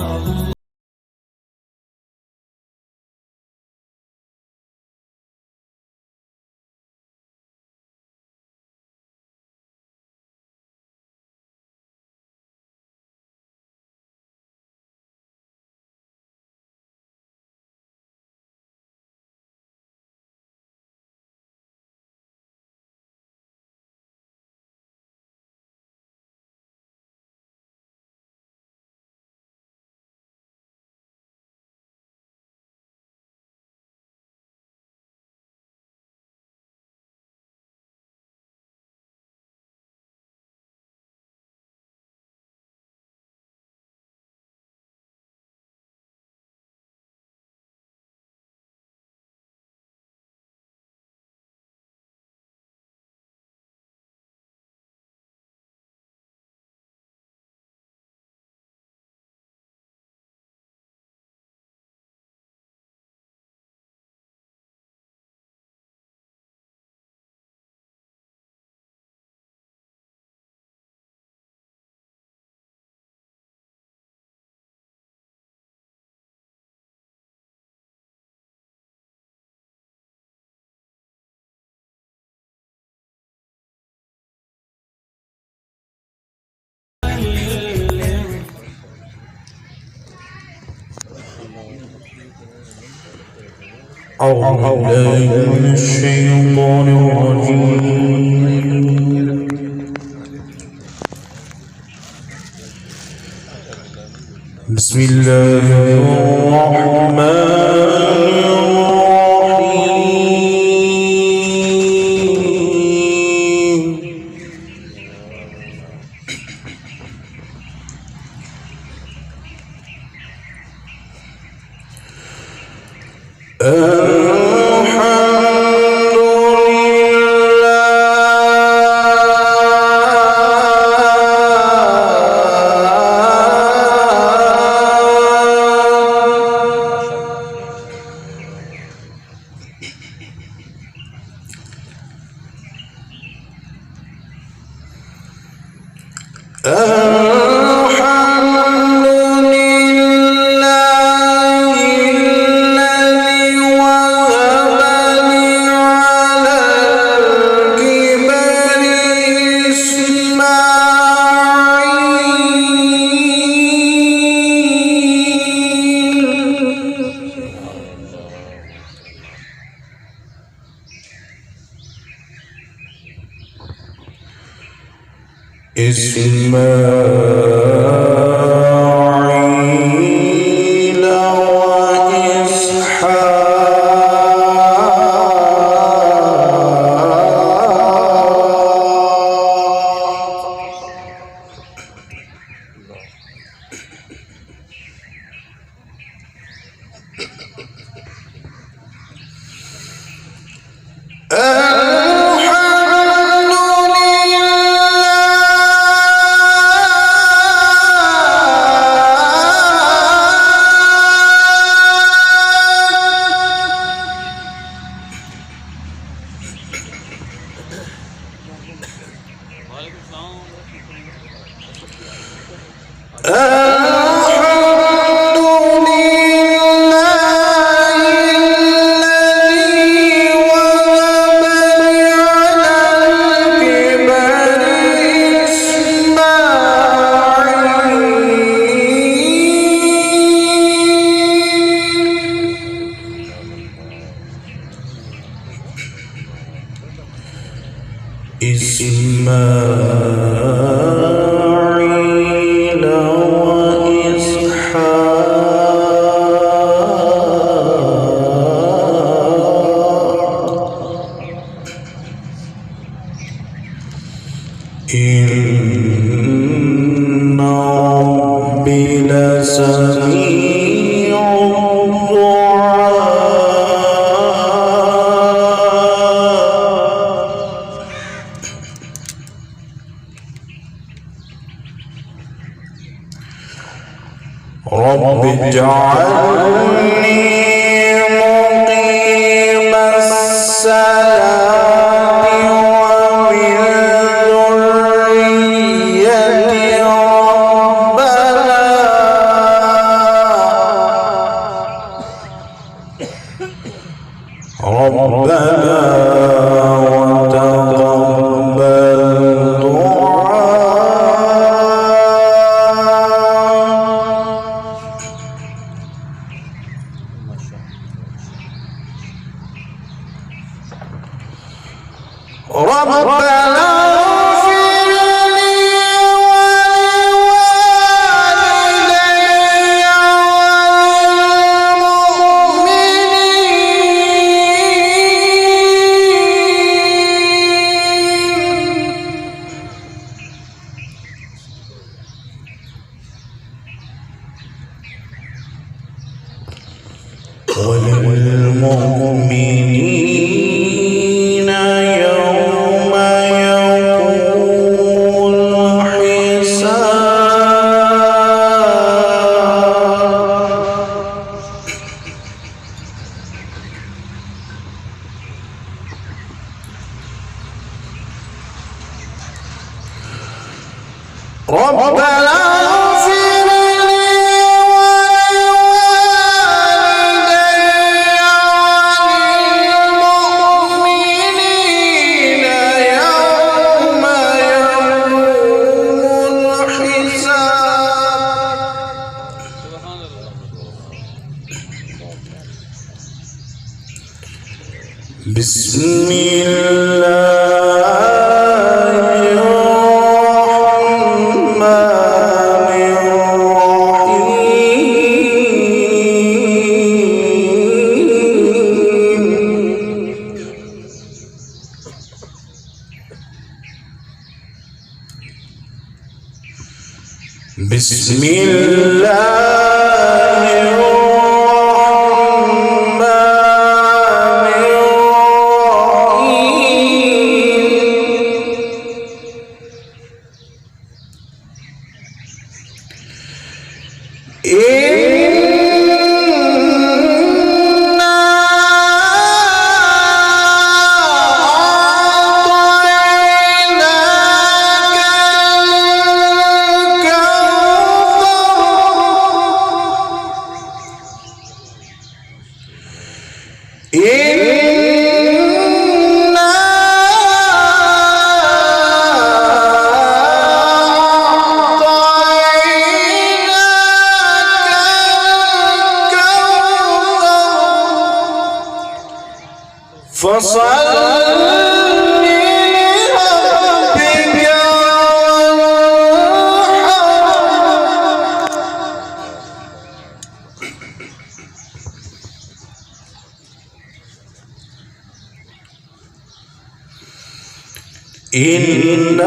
أعوذ بالله من الشيطان الرجيم. بسم الله الرحمن إسماعيل إن ربي لسميع الدعاء رب اجعلني مقيم الصلاة ومن ذريتي ربنا وللمؤمنين يوم يقوم الحساب ربنا بسم الله الرحمن الرحيم بسم الله فصل لربك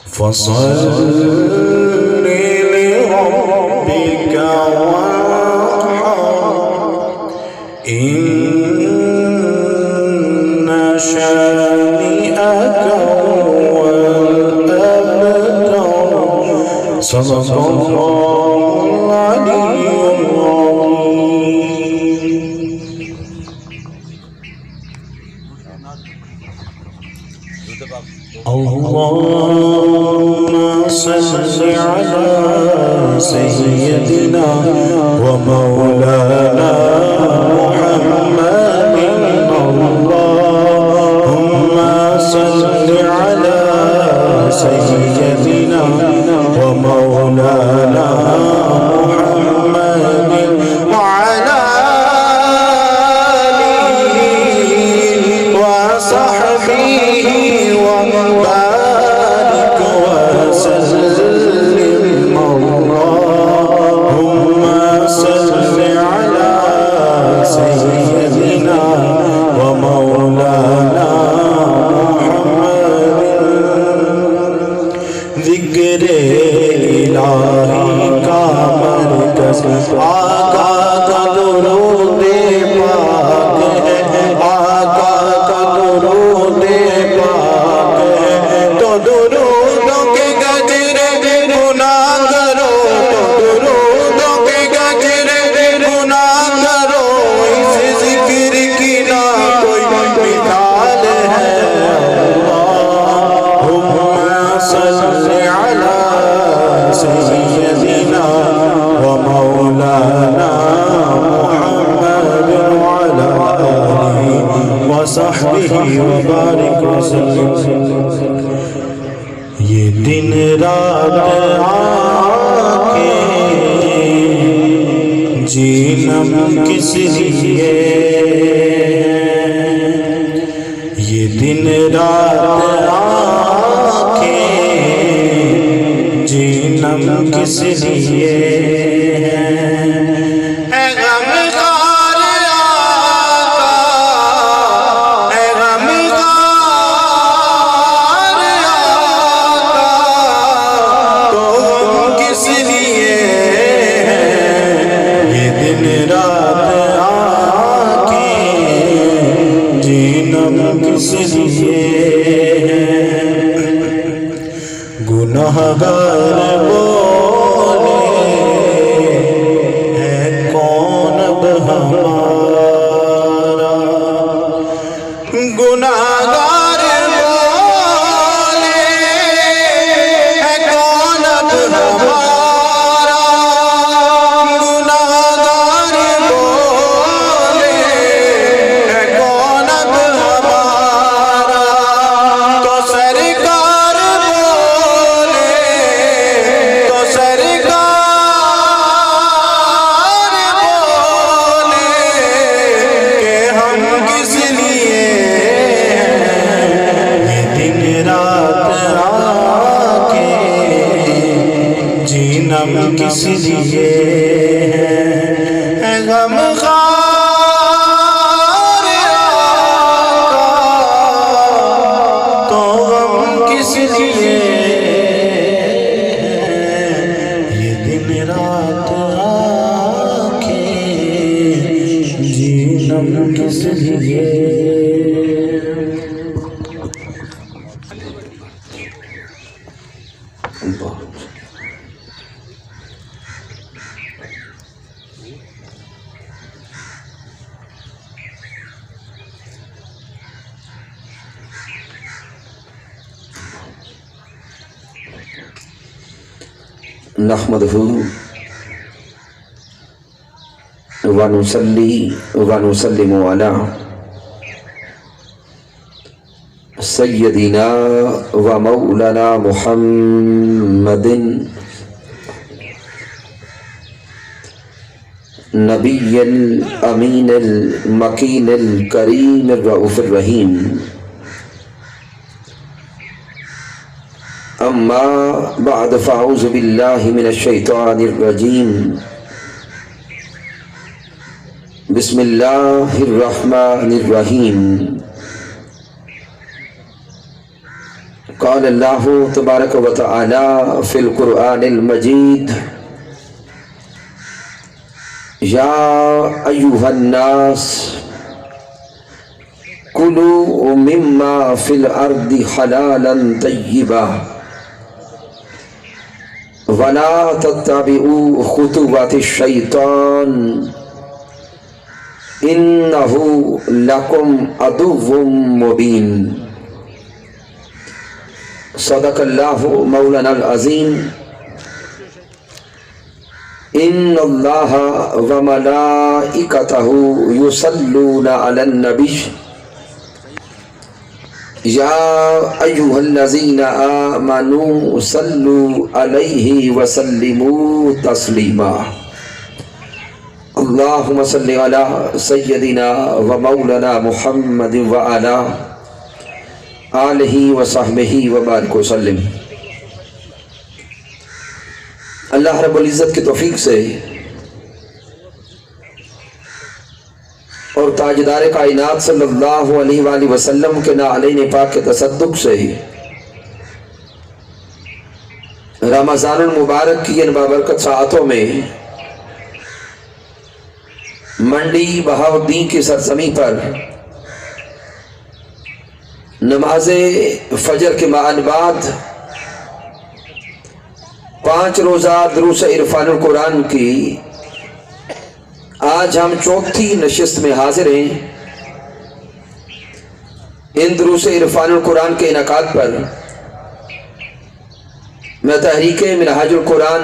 فصل لربك وانحر إن شانئك هو الأبتر صدق الله العلي العظيم اللهم صل على سيدنا ومولانا محمد اللهم صل على سيدنا ومولانا محمد وعلى آله وصحبه وبارك وسلم اللهم صل على سيدنا ومولانا محمد ذکر الہی کا مرکز آقا کا درود پاک ہے آقا کا درود پاک ہے تو درودوں کے گجرے گناہ کرو تو درودوں کے گجرے گناہ کرو اس ذکر کی نہ کوئی مثال ہے اللہم صل علی سیدنا و مولانا وبارك وسلم یہ دن رات آکے جینم کس لیے یہ دن رات آکے جینم کس لیے گناہگار بولے ہے کون اب ہمارا گناہگار بولے ہے کون اب ہمارا گناہگار بولے ہے کون اب ہمارا تو سرکار کس لیے ہے غم خار آقا تو غم کس لیے یہ دن رات آکے جینم کس لیے نحمدہ ونصلی ونسلم علی سیدنا و مولانا محمد نبی الامین المکین الکریم الرؤوف الرحیم اما بعد فاعوذ باللہ من الشیطان الرجیم بسم اللہ الرحمن الرحیم قال اللہ تبارک و تعالی فی القرآن المجید یا ایہا الناس کلوا مما فی الارض حلالا طیبا وَلَا تَتَّبِعُوا خُطُوَاتِ الشَّيْطَانِ إِنَّهُ لَكُمْ عَدُوٌّ مُّبِينٌ صدق اللہ مولانا العظیم ان اللہ وملائکتہ یصلون علی النبی یا ایہا الذین آمنوا صلوا علیہ وسلموا تسلیما اللہم صلی علی سیدنا و مولانا محمد وعلی آلہ وصحبہ وبارک وسلم۔ اللہ رب العزت کی توفیق سے اور تاجدار کائنات صلی اللہ علیہ وآلہ وسلم کے نعلین پاک کے تصدق سے رمضان المبارک کی ان بابرکت ساعتوں میں منڈی بہاؤالدین کی سرزمین پر نماز فجر کے معان بعد 5 روزہ دروس عرفان القرآن کی آج ہم چوتھی نشست میں حاضر ہیں۔ ان دروس عرفان القرآن کے انعقاد پر میں تحریک منہاج القرآن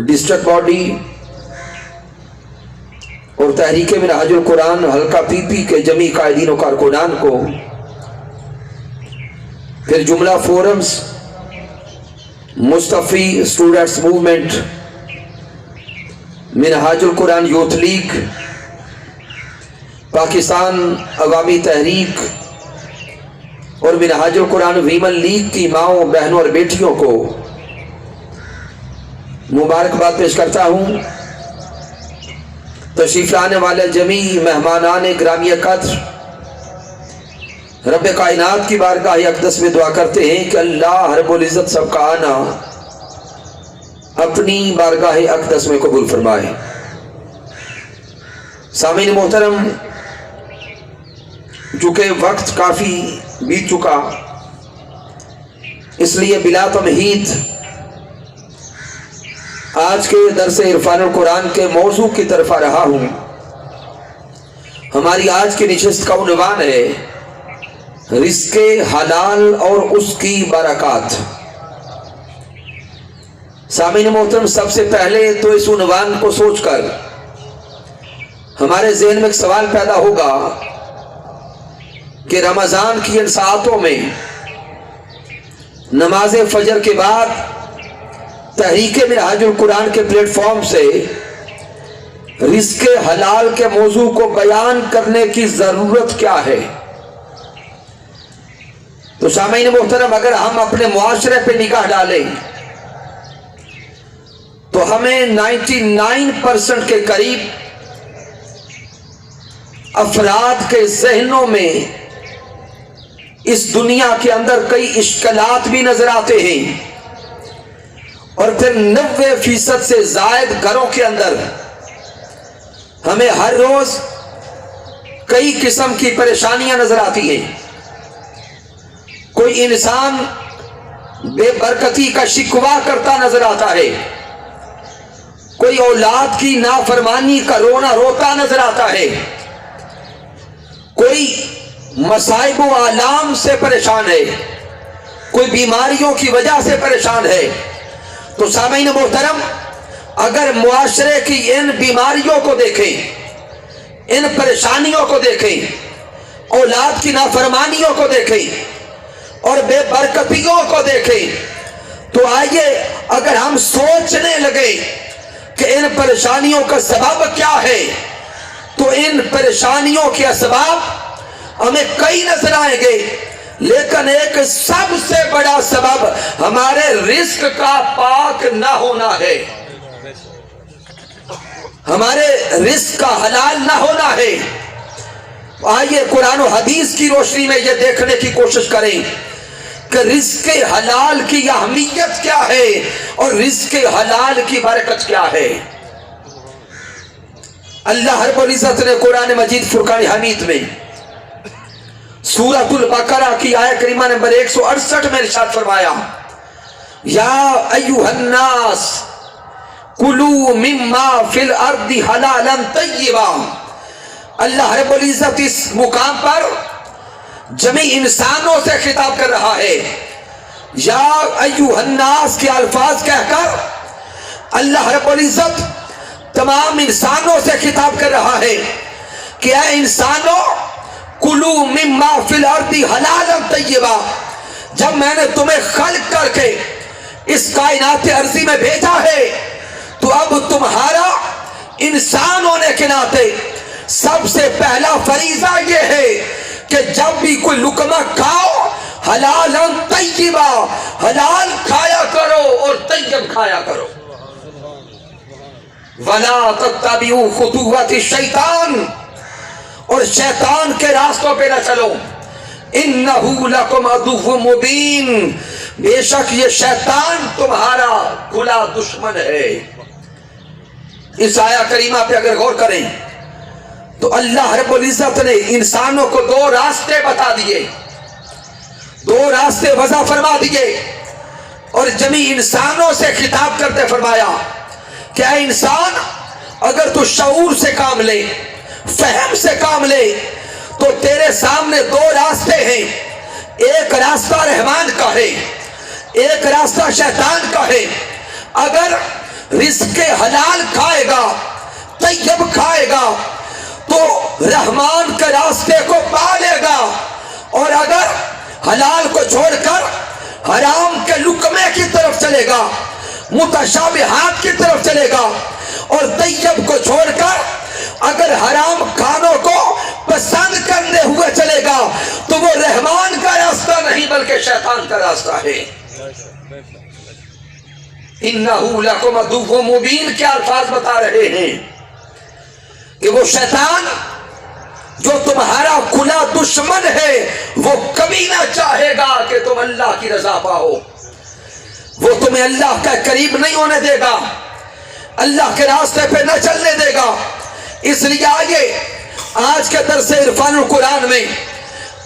ڈسٹرکٹ باڈی اور تحریک منہاج القرآن حلقہ پی پی کے جمی قائدین و کارکنان کو، پھر جملہ فورمز، مصطفی اسٹوڈنٹس موومنٹ، منہاج القرآن یوتھ لیگ، پاکستان عوامی تحریک اور منہاج القرآن ویمن لیگ کی ماؤں، بہنوں اور بیٹیوں کو مبارکباد پیش کرتا ہوں۔ تشریف لانے والے جمی مہمانان گرامی قدر، رب کائنات کی بارگاہ اقدس میں دعا کرتے ہیں کہ اللہ رب العزت سب کا آنا اپنی بارگاہ اقدس میں قبول فرمائے۔ سامعین محترم، چونکہ وقت کافی بیت چکا، اس لیے بلا تمہید آج کے درس عرفان القرآن کے موضوع کی طرف آ رہا ہوں۔ ہماری آج کی نشست کا عنوان ہے رزق حلال اور اس کی برکات۔ سامعین محترم، سب سے پہلے تو اس عنوان کو سوچ کر ہمارے ذہن میں ایک سوال پیدا ہوگا کہ رمضان کی ان ساعتوں میں نماز فجر کے بعد تحریک منہاج القرآن کے پلیٹ فارم سے رزق حلال کے موضوع کو بیان کرنے کی ضرورت کیا ہے؟ تو سامعین محترم، اگر ہم اپنے معاشرے پہ نگاہ ڈالیں تو ہمیں 99% کے قریب افراد کے ذہنوں میں اس دنیا کے اندر کئی اشکالات بھی نظر آتے ہیں، اور پھر 90% سے زائد گھروں کے اندر ہمیں ہر روز کئی قسم کی پریشانیاں نظر آتی ہیں۔ کوئی انسان بے برکتی کا شکوہ کرتا نظر آتا ہے، کوئی اولاد کی نافرمانی کا رونا روتا نظر آتا ہے، کوئی مصائب و آلام سے پریشان ہے، کوئی بیماریوں کی وجہ سے پریشان ہے۔ تو سامعین محترم، اگر معاشرے کی ان بیماریوں کو دیکھیں، ان پریشانیوں کو دیکھیں، اولاد کی نافرمانیوں کو دیکھیں اور بے برکتیوں کو دیکھیں، تو آئیے اگر ہم سوچنے لگے کہ ان پریشانیوں کا سبب کیا ہے، تو ان پریشانیوں کے اسباب ہمیں کئی نظر آئیں گے، لیکن ایک سب سے بڑا سبب ہمارے رزق کا پاک نہ ہونا ہے، ہمارے رزق کا حلال نہ ہونا ہے۔ آئیے قرآن و حدیث کی روشنی میں یہ دیکھنے کی کوشش کریں کہ رزق حلال کی اہمیت کیا ہے اور رزق حلال کی برکت کیا ہے۔ اللہ رب العزت نے قرآن مجید فرقان حمید میں سورۃ البقرہ کی آیت کریمہ نمبر 168 میں ارشاد فرمایا، یا ایھا الناس کلوا مما فی الارض حلالا طیبا۔ اللہ رب العزت اس مقام پر جمی انسانوں سے خطاب کر رہا ہے۔ یا ایھا الناس کے الفاظ کہہ کر اللہ رب العزت تمام انسانوں سے خطاب کر رہا ہے کہ اے انسانوں، کلو مما فی الارض حلالا طیبا، جب میں نے تمہیں خلق کر کے اس کائنات ارضی میں بھیجا ہے تو اب تمہارا انسان ہونے کے ناطے سب سے پہلا فریضہ یہ ہے کہ جب بھی کوئی لقمہ کھاؤ حلالا طیبا، حلال کھایا کرو اور طیب کھایا کرو۔ وَلَا تَتَّبِعُوا خُطُوَّاتِ الشَّيْطَانِ، اور شیطان کے راستوں پہ نہ چلو۔ اِنَّهُ لَكُمْ عَدُوٌّ مُبِينٌ، بے شک یہ شیطان تمہارا کھلا دشمن ہے۔ اس آیہ کریمہ پہ اگر غور کریں تو اللہ رب العزت نے انسانوں کو دو راستے بتا دیے، دو راستے وضع فرما دیے، اور جمی انسانوں سے خطاب کرتے فرمایا کہ اے انسان، اگر تو شعور سے کام لے، فہم سے کام لے، تو تیرے سامنے دو راستے ہیں، ایک راستہ رحمان کا ہے، ایک راستہ شیطان کا ہے۔ اگر رزق حلال کھائے گا طیب کھائے گا تو رحمان کے راستے کو پالے گا، اور اگر حلال کو چھوڑ کر حرام کے لقمے کی طرف چلے گا، متشابہات کی طرف چلے گا، اور طیب کو چھوڑ کر اگر حرام کھانوں کو پسند کرنے ہوئے چلے گا تو وہ رحمان کا راستہ نہیں بلکہ شیطان کا راستہ ہے۔ اِنَّهُ لَكُمْ عَدُوٌّ مُبِینٌ کے الفاظ بتا رہے ہیں کہ وہ شیطان جو تمہارا کھلا دشمن ہے وہ کبھی نہ چاہے گا کہ تم اللہ کی رضا پاؤ، وہ تمہیں اللہ کا قریب نہیں ہونے دے گا، اللہ کے راستے پہ نہ چلنے دے گا۔ اس لیے آئیے آج کے درس عرفان القرآن میں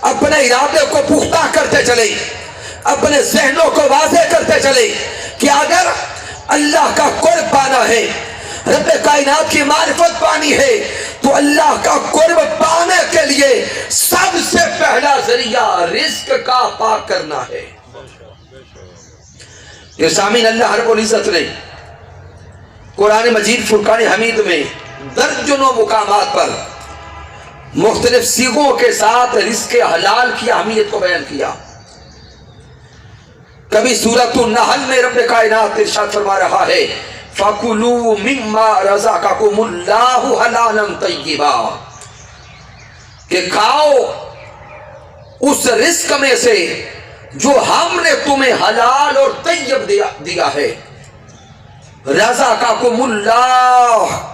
اپنے ارادے کو پختہ کرتے چلے، اپنے ذہنوں کو واضح کرتے چلے کہ اگر اللہ کا قرب پانا ہے، رب کائنات کی معرفت پانی ہے، تو اللہ کا قرب پانے کے لیے سب سے پہلا ذریعہ رزق کا پاک کرنا ہے۔ یہ سامعین، اللہ رب العزت نے قرآن مجید فرقان حمید میں درجنوں مقامات پر مختلف صیغوں کے ساتھ رزق حلال کی اہمیت کو بیان کیا۔ کبھی سورۃ النحل میں رب کائنات ارشاد فرما رہا ہے فَكُلُوا مِمَّا رَزَقَكُمُ اللَّهُ حَلَالًا طَيِّبًا، کہ کھاؤ اس رزق میں سے جو ہم نے تمہیں حلال اور طیب دیا ہے۔ رَزَقَكُمُ اللَّهُ،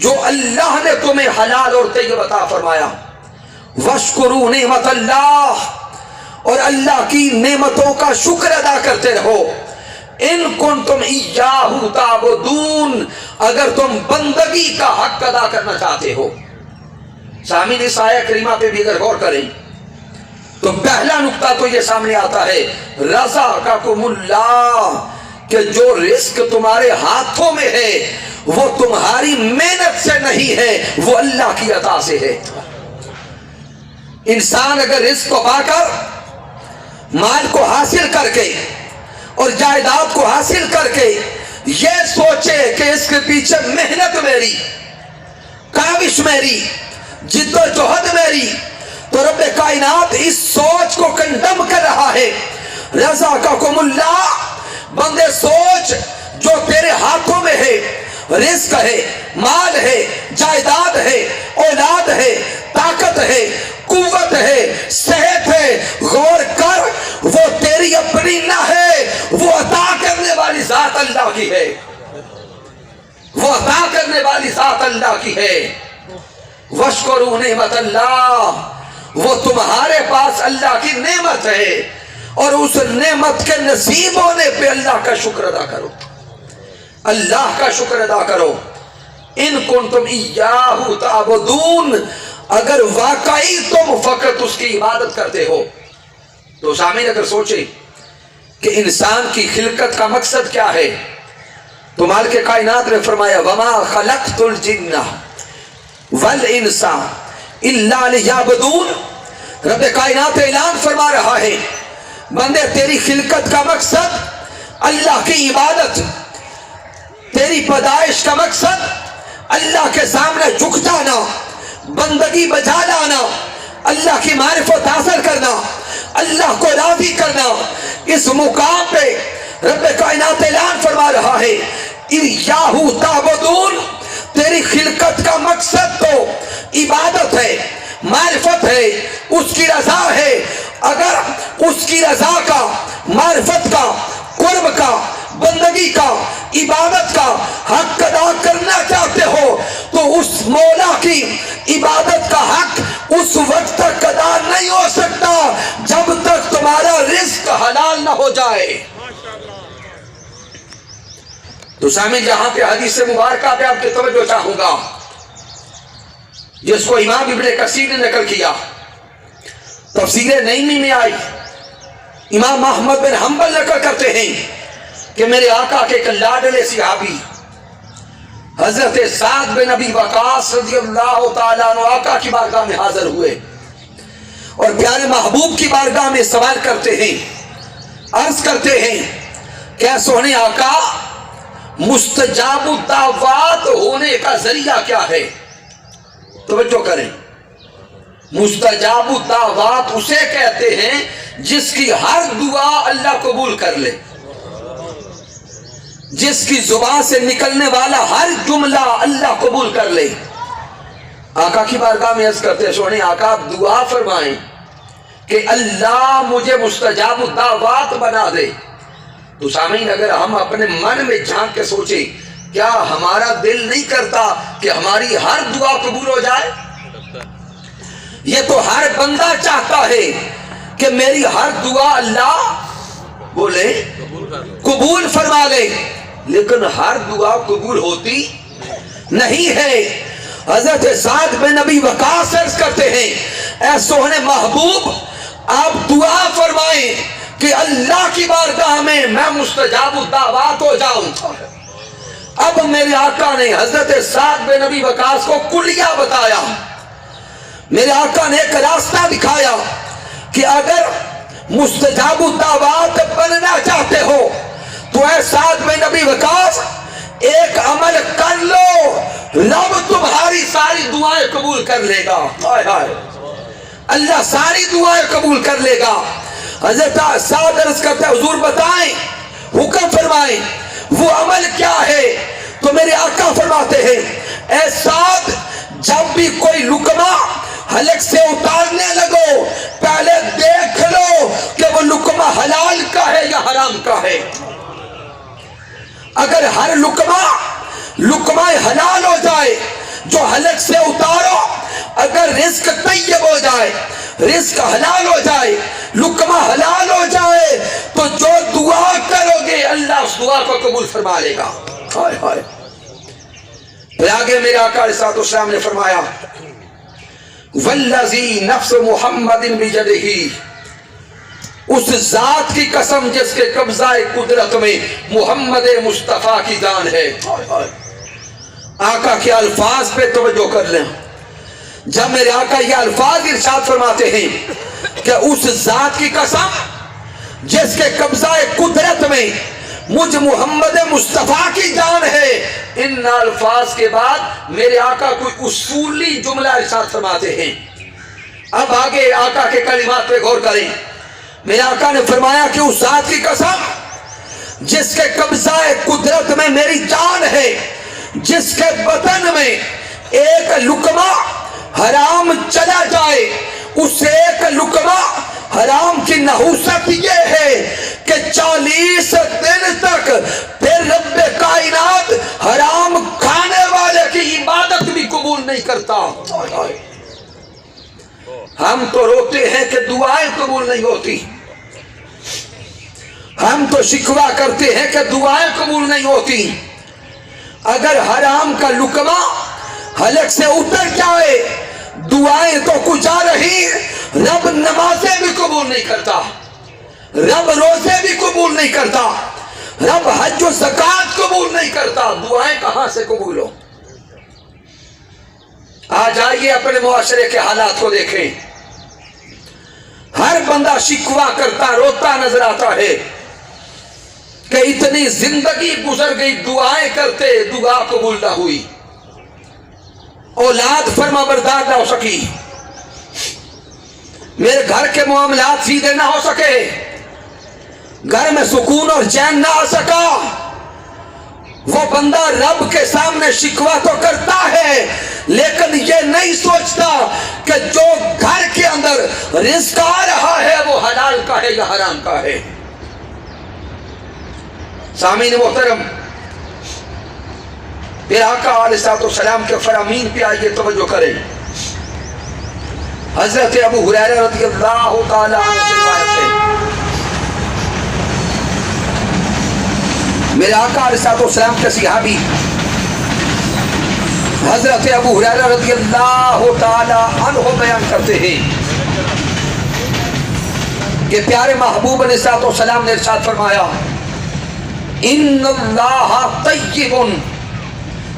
جو اللہ نے تمہیں حلال اور طیب عطا فرمایا۔ وَاشْكُرُوا نِعْمَةَ اللَّهِ، اور اللہ کی نعمتوں کا شکر ادا کرتے رہو۔ ان کنتم ایاہ تعبدون، اگر تم بندگی کا حق ادا کرنا چاہتے ہو۔ سامعین، اس آیہ کریمہ پہ بھی اگر غور کریں تو پہلا نقطہ تو یہ سامنے آتا ہے رزقکم اللہ، کہ جو رزق تمہارے ہاتھوں میں ہے وہ تمہاری محنت سے نہیں ہے، وہ اللہ کی عطا سے ہے۔ انسان اگر رزق کو پا کر، مال کو حاصل کر کے اور جائیداد کو حاصل کر کے یہ سوچے کہ اس کے پیچھے محنت میری، کاوش میری، جد و جہد میری، تو رب کائنات اس سوچ کو کنڈم کر رہا ہے۔ رزقکم اللہ، بندے سوچ جو تیرے ہاتھوں میں ہے، رزق ہے، مال ہے، جائیداد ہے، اولاد ہے، طاقت ہے، قوت ہے، صحت ہے، غور کر، وہ تیری اپنی نہ ہے، وہ عطا کرنے والی ذات اللہ کی ہے، وہ عطا کرنے والی ذات اللہ کی ہے۔ وَاشْكُرُوا نِعْمَةَ اللَّهِ، وہ تمہارے پاس اللہ کی نعمت ہے، اور اس نعمت کے نصیب ہونے پہ اللہ کا شکر ادا کرو، اللہ کا شکر ادا کرو۔ ان کنتم ایاہ تعبدون، اگر واقعی تم فقط اس کی عبادت کرتے ہو۔ تو سامعین، اگر سوچیں کہ انسان کی خلقت کا مقصد کیا ہے، تو مالک کائنات نے فرمایا وَمَا خَلَقْتُ الْجِنَّ وَالْإِنسَ إِلَّا لِيَعْبُدُونَ، رب کائنات اعلان فرما رہا ہے بندے تیری خلقت کا مقصد اللہ کی عبادت، تیری پیدائش کا مقصد اللہ کے سامنے جھک جانا، بندگی بجا لانا، اللہ کی معرفت حاصل کرنا، اللہ کو راضی کرنا۔ اس مقام پہ رب کائنات اعلان فرما رہا ہے ایاہ تعبدون، تیری خلقت کا مقصد تو عبادت ہے، معرفت ہے، اس کی رضا ہے۔ اگر اس کی رضا کا، معرفت کا، قرب کا، بندگی کا، عبادت کا حق ادا کرنا چاہتے ہو تو اس مولا کی عبادت کا حق اس وقت تک ادا نہیں ہو سکتا جب تک تمہارا رزق حلال نہ ہو جائے۔ تو سامعین، جہاں پہ حدیث مبارکہ پہ آپ کی توجہ چاہوں گا، جس کو امام ابن کثیر نے نقل کیا، تفسیر نعیمی میں آئی، امام احمد بن حنبل نقل کرتے ہیں کہ میرے آقا کے ایک لاڈلے صحابی حضرت سعد بن ابی وقاص رضی اللہ تعالیٰ عنہ آقا کی بارگاہ میں حاضر ہوئے اور پیارے محبوب کی بارگاہ میں سوال کرتے ہیں، عرض کرتے ہیں کہ سونے آقا، مستجاب الدعوات ہونے کا ذریعہ کیا ہے؟ توجہ کریں، مستجاب الدعوات اسے کہتے ہیں جس کی ہر دعا اللہ قبول کر لے، جس کی زبان سے نکلنے والا ہر جملہ اللہ قبول کر لے۔ آقا کی بارگاہ میں عرض کرتے سونے آقا آپ دعا فرمائیں کہ اللہ مجھے مستجاب الدعوات بنا دے۔ تو سامعین اگر ہم اپنے من میں جھانک کے سوچیں، کیا ہمارا دل نہیں کرتا کہ ہماری ہر دعا قبول ہو جائے؟ یہ تو ہر بندہ چاہتا ہے کہ میری ہر دعا اللہ بولے قبول فرما لے، لیکن ہر دعا قبول ہوتی نہیں ہے۔ حضرت سعد بن نبی وقاص عرض کرتے ہیں اے سوہنے محبوب آپ دعا فرمائیں کہ اللہ کی بارگاہ میں مستجاب الدعوات ہو جاؤں۔ اب میرے آقا نے حضرت سعد بن نبی وقاص کو کلیہ بتایا، میرے آقا نے ایک راستہ دکھایا کہ اگر مستجاب الدعوات بننا چاہتے ہو تو اے سعد بن نبی وقاص ایک عمل کر لو، رب تمہاری ساری دعائیں قبول کر لے گا۔ اللہ ساری دعائیں قبول کر لے گا۔ حضرت سعد عرض کرتے ہیں حضور بتائیں، حکم فرمائیں وہ عمل کیا ہے؟ تو میرے آقا فرماتے ہیں اے سعد جب بھی کوئی لقمہ حلق سے اتارنے لگو پہلے دیکھ لو کہ وہ لقمہ حلال کا ہے یا حرام کا ہے۔ اگر ہر لقمہ حلال ہو جائے جو حلق سے اتارو، اگر رزق طیب ہو جائے، رزق حلال ہو جائے، لقمہ حلال ہو جائے تو جو دعا کرو گے اللہ اس دعا کو قبول فرما لے گا۔ پھر آگے میرے آقا علیہ السلام نے فرمایا والذی نفس محمد بجدہ، اس ذات کی قسم جس کے قبضہ قدرت میں محمد مصطفیٰ کی جان ہے۔ آقا کے الفاظ پہ توجہ کر لیں، جب میرے آقا یہ الفاظ ارشاد فرماتے ہیں کہ اس ذات کی قسم جس کے قبضہ قدرت میں مجھ محمد مصطفیٰ کی جان ہے، ان الفاظ کے بعد میرے آقا کوئی اصولی جملہ ارشاد فرماتے ہیں۔ اب آگے آقا کے کلمات پہ غور کریں، میرے آقا نے فرمایا کہ اس ذات کی قسم جس کے قبضہ قدرت میں میری جان ہے، جس کے بدن میں ایک لقمہ حرام چلا جائے، اس ایک لقمہ حرام کی نحوست یہ ہے کہ 40 دن تک پھر رب کائنات حرام کھانے والے کی عبادت بھی قبول نہیں کرتا۔ ہم تو روتے ہیں کہ دعائیں قبول نہیں ہوتی، ہم تو شکوہ کرتے ہیں کہ دعائیں قبول نہیں ہوتی۔ اگر حرام کا لقمہ حلق سے اتر جائے دعائیں تو کچھ آ رہی، رب نمازیں بھی قبول نہیں کرتا، رب روزے بھی قبول نہیں کرتا، رب حج و زکوٰۃ قبول نہیں کرتا، دعائیں کہاں سے قبول ہو؟ آج آئیے اپنے معاشرے کے حالات کو دیکھیں، ہر بندہ شکوہ کرتا روتا نظر آتا ہے کہ اتنی زندگی گزر گئی دعائیں کرتے، دعا قبول نہ ہوئی، اولاد فرما بردار نہ ہو سکی، میرے گھر کے معاملات سیدھے نہ ہو سکے، گھر میں سکون اور چین نہ آ سکا۔ وہ بندہ رب کے سامنے شکوہ تو کرتا ہے لیکن یہ نہیں سوچتا کہ جو گھر کے اندر رزق آ رہا ہے وہ حلال کا ہے یا حرام کا ہے۔ سامعین محترم، پھر آقا علیہ السلام کے فرامین پہ آئیے توجہ کریں۔ حضرت ابو ہریرہ رضی اللہ تعالیٰ عنہ سے روایت ہے، میرے آقا علیہ السلام کے صحابی حضرت ابو ہریرہ رضی اللہ تعالیٰ عنہ بیان کرتے ہیں کہ پیارے محبوب علیہ السلام نے ارشاد فرمایا ان اللہ طیب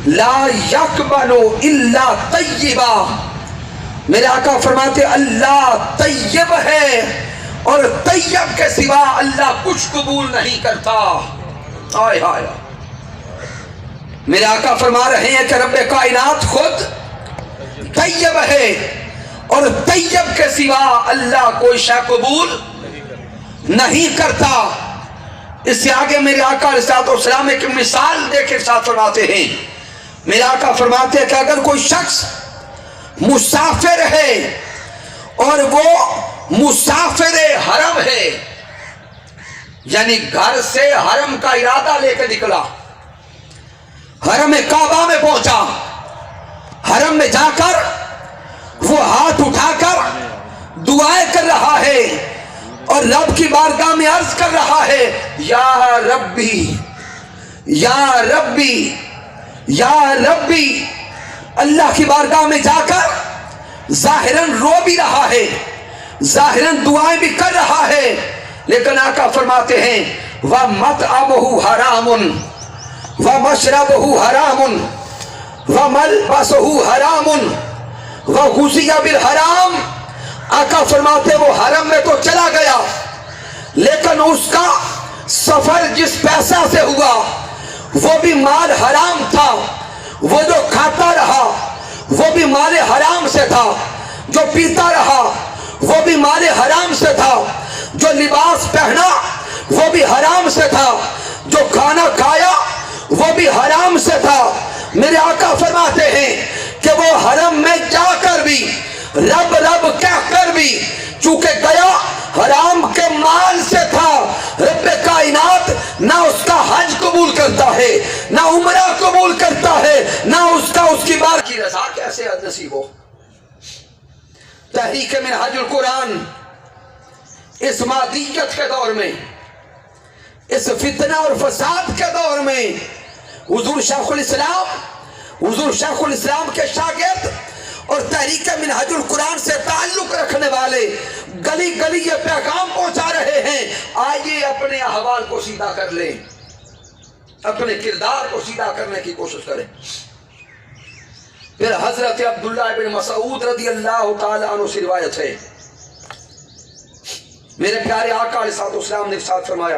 لا یقبل الا طیبا، میرے آقا فرماتے اللہ طیب ہے اور طیب کے سوا اللہ کچھ قبول نہیں کرتا۔ آئے آئے میرے آقا فرما رہے ہیں کہ رب کائنات خود طیب ہے اور طیب کے سوا اللہ کوئی شے قبول نہیں کرتا۔ اس سے آگے میرے آقا علیہ السلام ایک مثال دے کے ارشاد فرماتے ہیں، میرے آقا فرماتے ہیں کہ اگر کوئی شخص مسافر ہے اور وہ مسافر حرم ہے، یعنی گھر سے حرم کا ارادہ لے کے نکلا، حرم کعبہ میں پہنچا، حرم میں جا کر وہ ہاتھ اٹھا کر دعائیں کر رہا ہے اور رب کی بارگاہ میں عرض کر رہا ہے، یا ربی یا ربی یا ربی، اللہ کی بارگاہ میں جا کر ظاہراً رو بھی رہا ہے، ظاہراً دعائیں بھی کر رہا ہے، لیکن آقا فرماتے ہیں وَمَطْعَمُهُ حَرَامٌ وَمَشْرَبُهُ حَرَامٌ وَمَلْبَسُهُ حَرَامٌ وَغُذِيَ بِالْحَرَامِ۔ آقا فرماتے وہ حرم میں تو چلا گیا، لیکن اس کا سفر جس پیسہ سے ہوا وہ بھی مال حرام تھا، وہ جو کھاتا رہا وہ بھی مال حرام سے تھا، جو پیتا رہا وہ بھی مال حرام سے تھا، جو لباس پہنا وہ بھی حرام سے تھا، جو کھانا کھایا وہ بھی حرام سے تھا۔ میرے آقا فرماتے ہیں کہ وہ حرم میں جا کر بھی رب رب کہہ کر بھی چونکہ گیا حرام کے مال سے تھا، رب کائنات نہ اس کا حج قبول کرتا ہے، نہ عمرہ قبول کرتا ہے، نہ اس کا اس کی بار کی رضا کیسے نصیب ہو۔ تحریک منہاج القرآن اس مادیت کے دور میں، اس فتنہ اور فساد کے دور میں، حضور شیخ الاسلام کے شاگرد اور تحریک منہاج القرآن سے تعلق رکھنے والے گلی گلی یہ پیغام پہنچا رہے ہیں، آئیے اپنے احوال کو سیدھا کر لیں، اپنے کردار کو سیدھا کرنے کی کوشش کریں۔ پھر حضرت عبداللہ بن مسعود رضی اللہ تعالیٰ عنہ سے روایت ہے، میرے پیارے آقا علیہ السلام نے ارشاد فرمایا،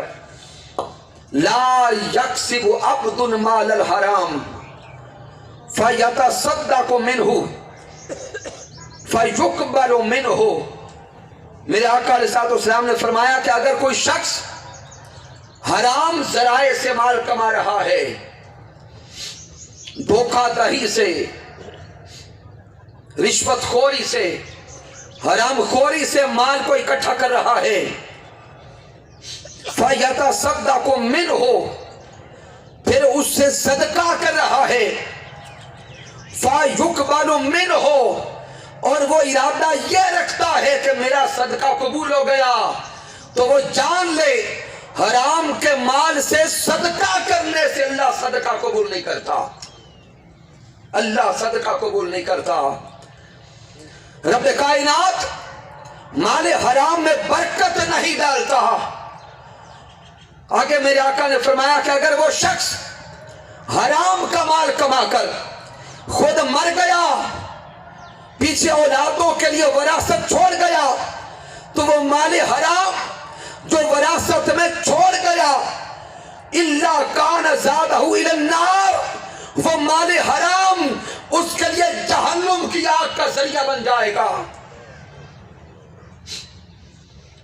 لا یکسب عبد مال الحرام فیتصدق منہ فیقبل منہ۔ میرے آقا علیہ السلام نے فرمایا کہ اگر کوئی شخص حرام ذرائع سے مال کما رہا ہے، دھوکہ دہی سے، رشوت خوری سے، حرام خوری سے مال کو اکٹھا کر رہا ہے، فَيَتَصَدَّقُ مِنْهُ، پھر اس سے صدقہ کر رہا ہے، فَيُقْبَلُ مِنْهُ، اور وہ ارادہ یہ رکھتا ہے کہ میرا صدقہ قبول ہو گیا، تو وہ جان لے حرام کے مال سے صدقہ کرنے سے اللہ صدقہ قبول نہیں کرتا، اللہ صدقہ قبول نہیں کرتا۔ رب کائنات مال حرام میں برکت نہیں ڈالتا۔ آگے میرے آقا نے فرمایا کہ اگر وہ شخص حرام کا مال کما کر خود مر گیا، پیچھے اولادوں کے لیے وراثت چھوڑ گیا، تو وہ مال حرام جو وراثت میں چھوڑ گیا، الا کان زادہ الی النار، وہ مال حرام اس کے لیے جہنم کی آگ کا ذریعہ بن جائے گا۔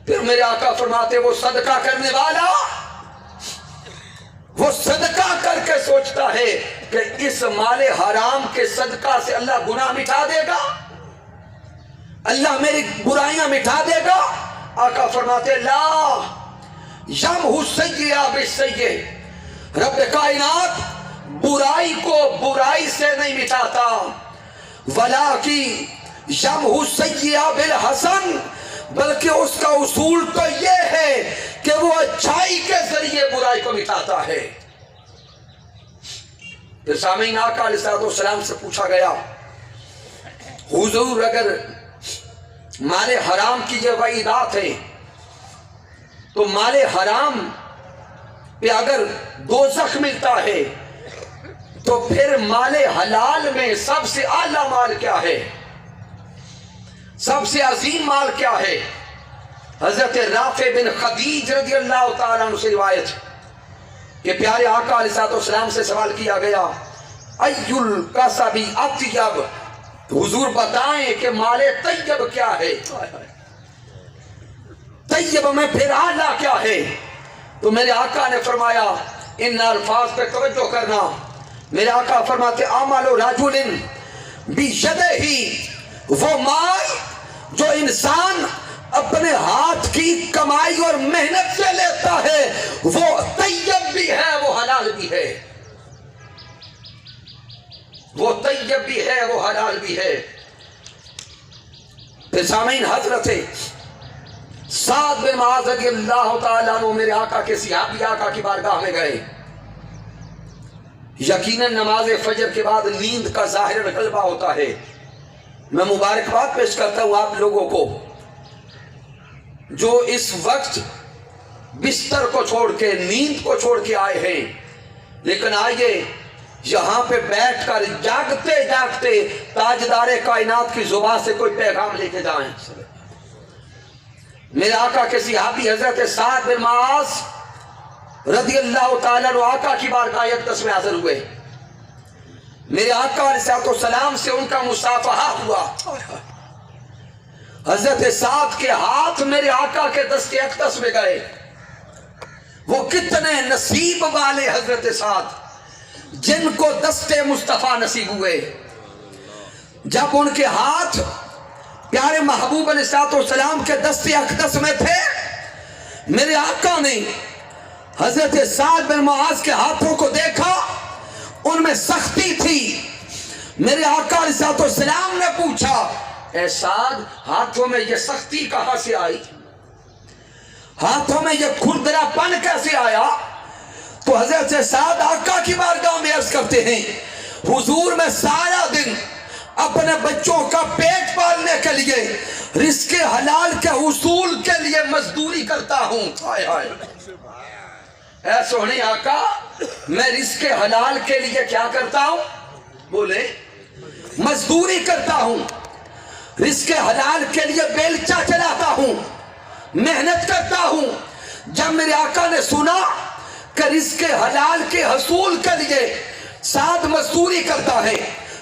پھر میرے آقا فرماتے وہ صدقہ کرنے والا، وہ صدقہ کر کے سوچتا ہے کہ اس مال حرام کے صدقہ سے اللہ گناہ مٹا دے گا، اللہ میری برائیاں مٹا دے گا۔ آقا فرماتے لا یمحو السیئہ بالسیئہ، رب کائنات برائی کو برائی سے نہیں مٹاتا، وَلَٰكِن یمحو السیئہ بالحسن، بلکہ اس کا اصول تو یہ ہے کہ وہ اچھائی کے ذریعے برائی کو مٹاتا ہے۔ پھر سامعین آقا علیہ السلام سے پوچھا گیا، حضور اگر مال حرام کی یہ وعیدات ہیں تو مال حرام پہ اگر دوزخ ملتا ہے تو پھر مال حلال میں سب سے اعلیٰ مال کیا ہے، سب سے عظیم مال کیا ہے؟ حضرت رافع بن خدیج رضی اللہ تعالیٰ عنہ سے روایت کہ پیارے آقا علیہ السلام سے سوال کیا گیا، ای الکسبی اطیب، حضور بتائیں کہ مال طیب کیا ہے، طیب میں پھر اعلیٰ کیا ہے؟ تو میرے آقا نے فرمایا، ان الفاظ پہ توجہ کرنا، میرے آقا فرماتے عمل رجل بیدہ، وہ مال جو انسان اپنے ہاتھ کی کمائی اور محنت سے لیتا ہے وہ طیب بھی ہے، وہ حلال بھی ہے، وہ طیب بھی ہے، وہ حلال بھی ہے۔ پھر سامعین، حضرت سعد بن معاذ رضی اللہ تعالیٰ عنہ میرے آقا کے صحابی آقا کی بارگاہ میں گئے۔ یقیناً نماز فجر کے بعد نیند کا ظاہر غلبہ ہوتا ہے۔ میں مبارکباد پیش کرتا ہوں آپ لوگوں کو جو اس وقت بستر کو چھوڑ کے، نیند کو چھوڑ کے آئے ہیں، لیکن آئیے یہاں پہ بیٹھ کر جاگتے جاگتے تاجدار کائنات کی زبان سے کوئی پیغام لے کے جائیں۔ میرے آقا کے صحابی حضرت سعد بن معاذ رضی اللہ تعالیٰ عنہ آقا کی بارگاہ اقدس میں حاضر ہوئے۔ میرے آقا علیہ السلام سے ان کا مصافحہ ہوا۔ حضرت سعد کے ہاتھ میرے آقا کے دست اقدس میں گئے۔ وہ کتنے نصیب والے حضرت سعد جن کو دست مصطفیٰ نصیب ہوئے۔ جب ان کے ہاتھ پیارے محبوب علیہ السلام کے دست اقدس میں تھے، میرے آقا نے حضرت سعد بن معاذ کے ہاتھوں کو دیکھا، ان میں سختی تھی۔ میرے آقا علیہ السلام نے پوچھا، اے سعد، ہاتھوں میں یہ سختی کہاں سے آئی؟ ہاتھوں میں یہ کھردرا پن کیسے آیا؟ تو حضرت سعد آقا کی بارگاہ میں عرض کرتے ہیں، حضور میں سارا دن اپنے بچوں کا پیٹ پالنے کے لیے، رزق حلال کے حصول کے لیے مزدوری کرتا ہوں۔ ہائے ہائے، اے سونے آقا، میں رزق حلال کے لیے کیا کرتا ہوں؟ بولے، مزدوری کرتا ہوں، رزق حلال کے لیے بیلچا چلاتا ہوں، محنت کرتا ہوں۔ جب میرے آقا نے سنا کہ رزق حلال کے حصول کے لیے سعد مزدوری کرتا ہے،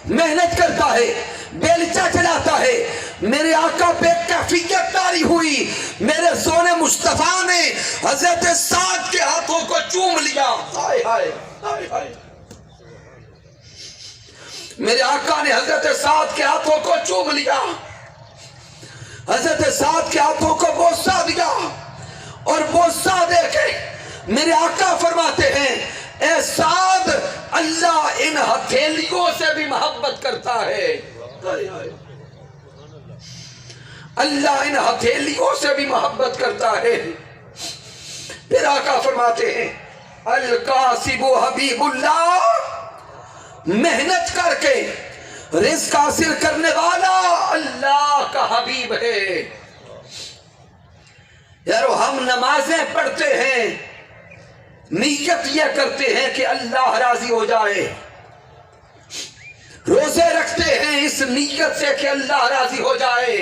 محنت کرتا ہے، بیلچا چلاتا ہے، میرے آقا پہ کیفیت طاری ہوئی۔ میرے سونے مصطفیٰ نے حضرت سعد کے ہاتھوں کو چوم لیا۔ ہائے ہائے ہائے ہائے، میرے آقا نے حضرت سعد کے ہاتھوں کو چوم لیا، حضرت سعد کے ہاتھوں کو بوسہ دیا، اور بوسہ دے کے میرے آقا فرماتے ہیں، اے سعد، اللہ ان ہتھیلیوں سے بھی محبت کرتا ہے۔ اللہ ان ہتھیلیوں سے بھی محبت کرتا ہے۔ پھر آقا فرماتے ہیں، القاسب حبیب اللہ، محنت کر کے رزق حاصل کرنے والا اللہ کا حبیب ہے۔ یارو، ہم نمازیں پڑھتے ہیں، نیت یہ کرتے ہیں کہ اللہ راضی ہو جائے، روزے رکھتے ہیں اس نیت سے کہ اللہ راضی ہو جائے،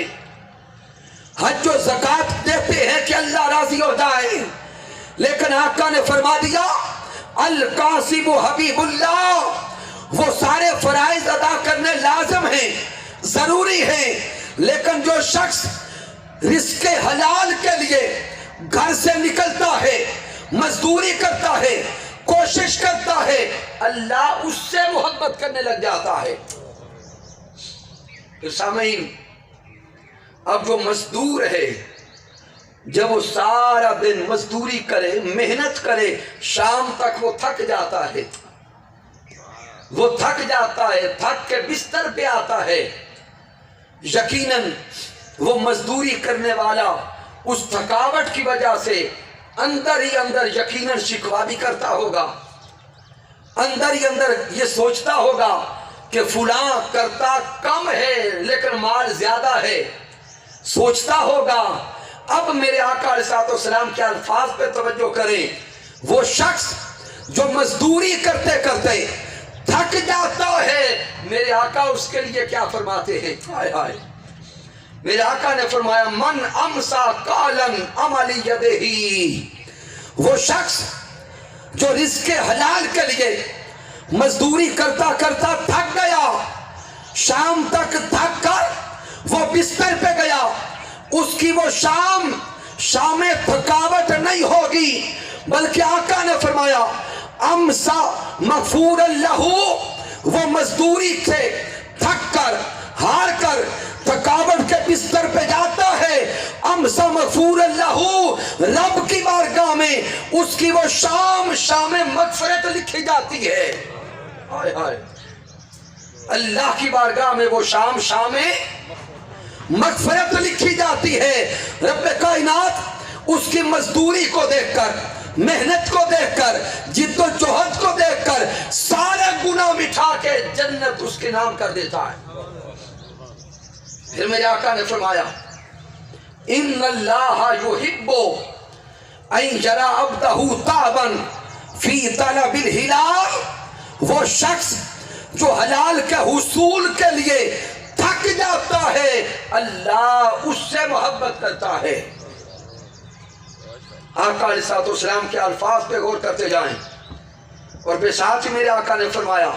حج و زکوٰۃ دیتے ہیں کہ اللہ راضی ہو جائے، لیکن آقا نے فرما دیا، القاسب حبیب اللہ، وہ سارے فرائض ادا کرنے لازم ہیں، ضروری ہیں، لیکن جو شخص رزق حلال کے لیے گھر سے نکلتا ہے، مزدوری کرتا ہے، کوشش کرتا ہے، اللہ اس سے محبت کرنے لگ جاتا ہے۔ تو سامعین، اب جو مزدور ہے، جب وہ سارا دن مزدوری کرے، محنت کرے، شام تک وہ تھک جاتا ہے، وہ تھک جاتا ہے، تھک کے بستر پہ آتا ہے، یقیناً وہ مزدوری کرنے والا اس تھکاوٹ کی وجہ سے اندر ہی اندر یقیناً شکوہ بھی کرتا ہوگا، اندر ہی اندر یہ سوچتا ہوگا کہ فلاں کرتا کم ہے لیکن مال زیادہ ہے، سوچتا ہوگا۔ اب میرے آقا علیہ السلام کے الفاظ پہ توجہ کریں، وہ شخص جو مزدوری کرتے کرتے تھک جاتا ہے، میرے آقا اس کے لیے کیا فرماتے ہیں؟ ہائے ہائے، میرے آقا نے فرمایا، من امسا کالن عملی یدہی، وہ شخص جو رزق حلال کے لیے مزدوری کرتا کرتا تھک گیا، شام تک تھک کر وہ بستر پہ گیا، اس کی وہ شام تھکاوٹ نہیں ہوگی، بلکہ آقا نے فرمایا امسا مغفور اللہ، وہ مزدوری سے تھک کر ہار کر تھکاوٹ کے بستر پہ جاتا ہے، امسا مغفور اللہ، رب کی بارگاہ میں اس کی وہ شام مغفرت لکھی جاتی ہے۔ ہائے ہائے، اللہ کی بارگاہ میں وہ شام مغفرت لکھی جاتی ہے۔ رب کائنات اس کی مزدوری کو دیکھ کر، محنت کو دیکھ کر، جد و جہد کو دیکھ کر سارے گناہ مٹھا کے جنت اس کے نام کر دیتا ہے۔ پھر میرے آقا نے فرمایا ان اللہ یحب ان یری عبدہ تعبا فی طلب الحلال، وہ شخص جو حلال کے حصول کے لیے تھک جاتا ہے اللہ اس سے محبت کرتا ہے۔ آقا علیہ الصلوۃ والسلام کے الفاظ پہ غور کرتے جائیں، اور بے ساتھ ہی میرے آقا نے فرمایا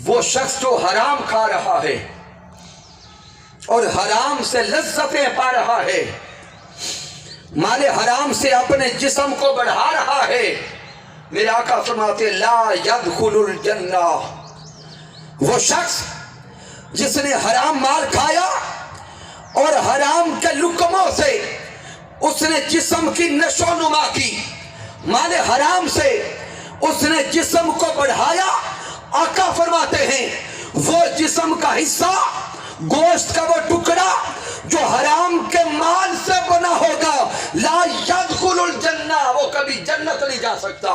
وہ شخص جو حرام کھا رہا ہے اور حرام سے لذتیں پا رہا ہے، مال حرام سے اپنے جسم کو بڑھا رہا ہے، میرے آقا فرماتے لا يدخل الجنہ، وہ شخص جس نے حرام مال کھایا اور حرام کے لقموں سے اس نے جسم کی نشو و نما کی، مال حرام سے اس نے جسم کو بڑھایا، آقا فرماتے ہیں وہ جسم کا حصہ، گوشت کا وہ ٹکڑا جو حرام کے مال سے بنا ہوگا، لا يدخل الجنہ، وہ کبھی جنت نہیں جا سکتا۔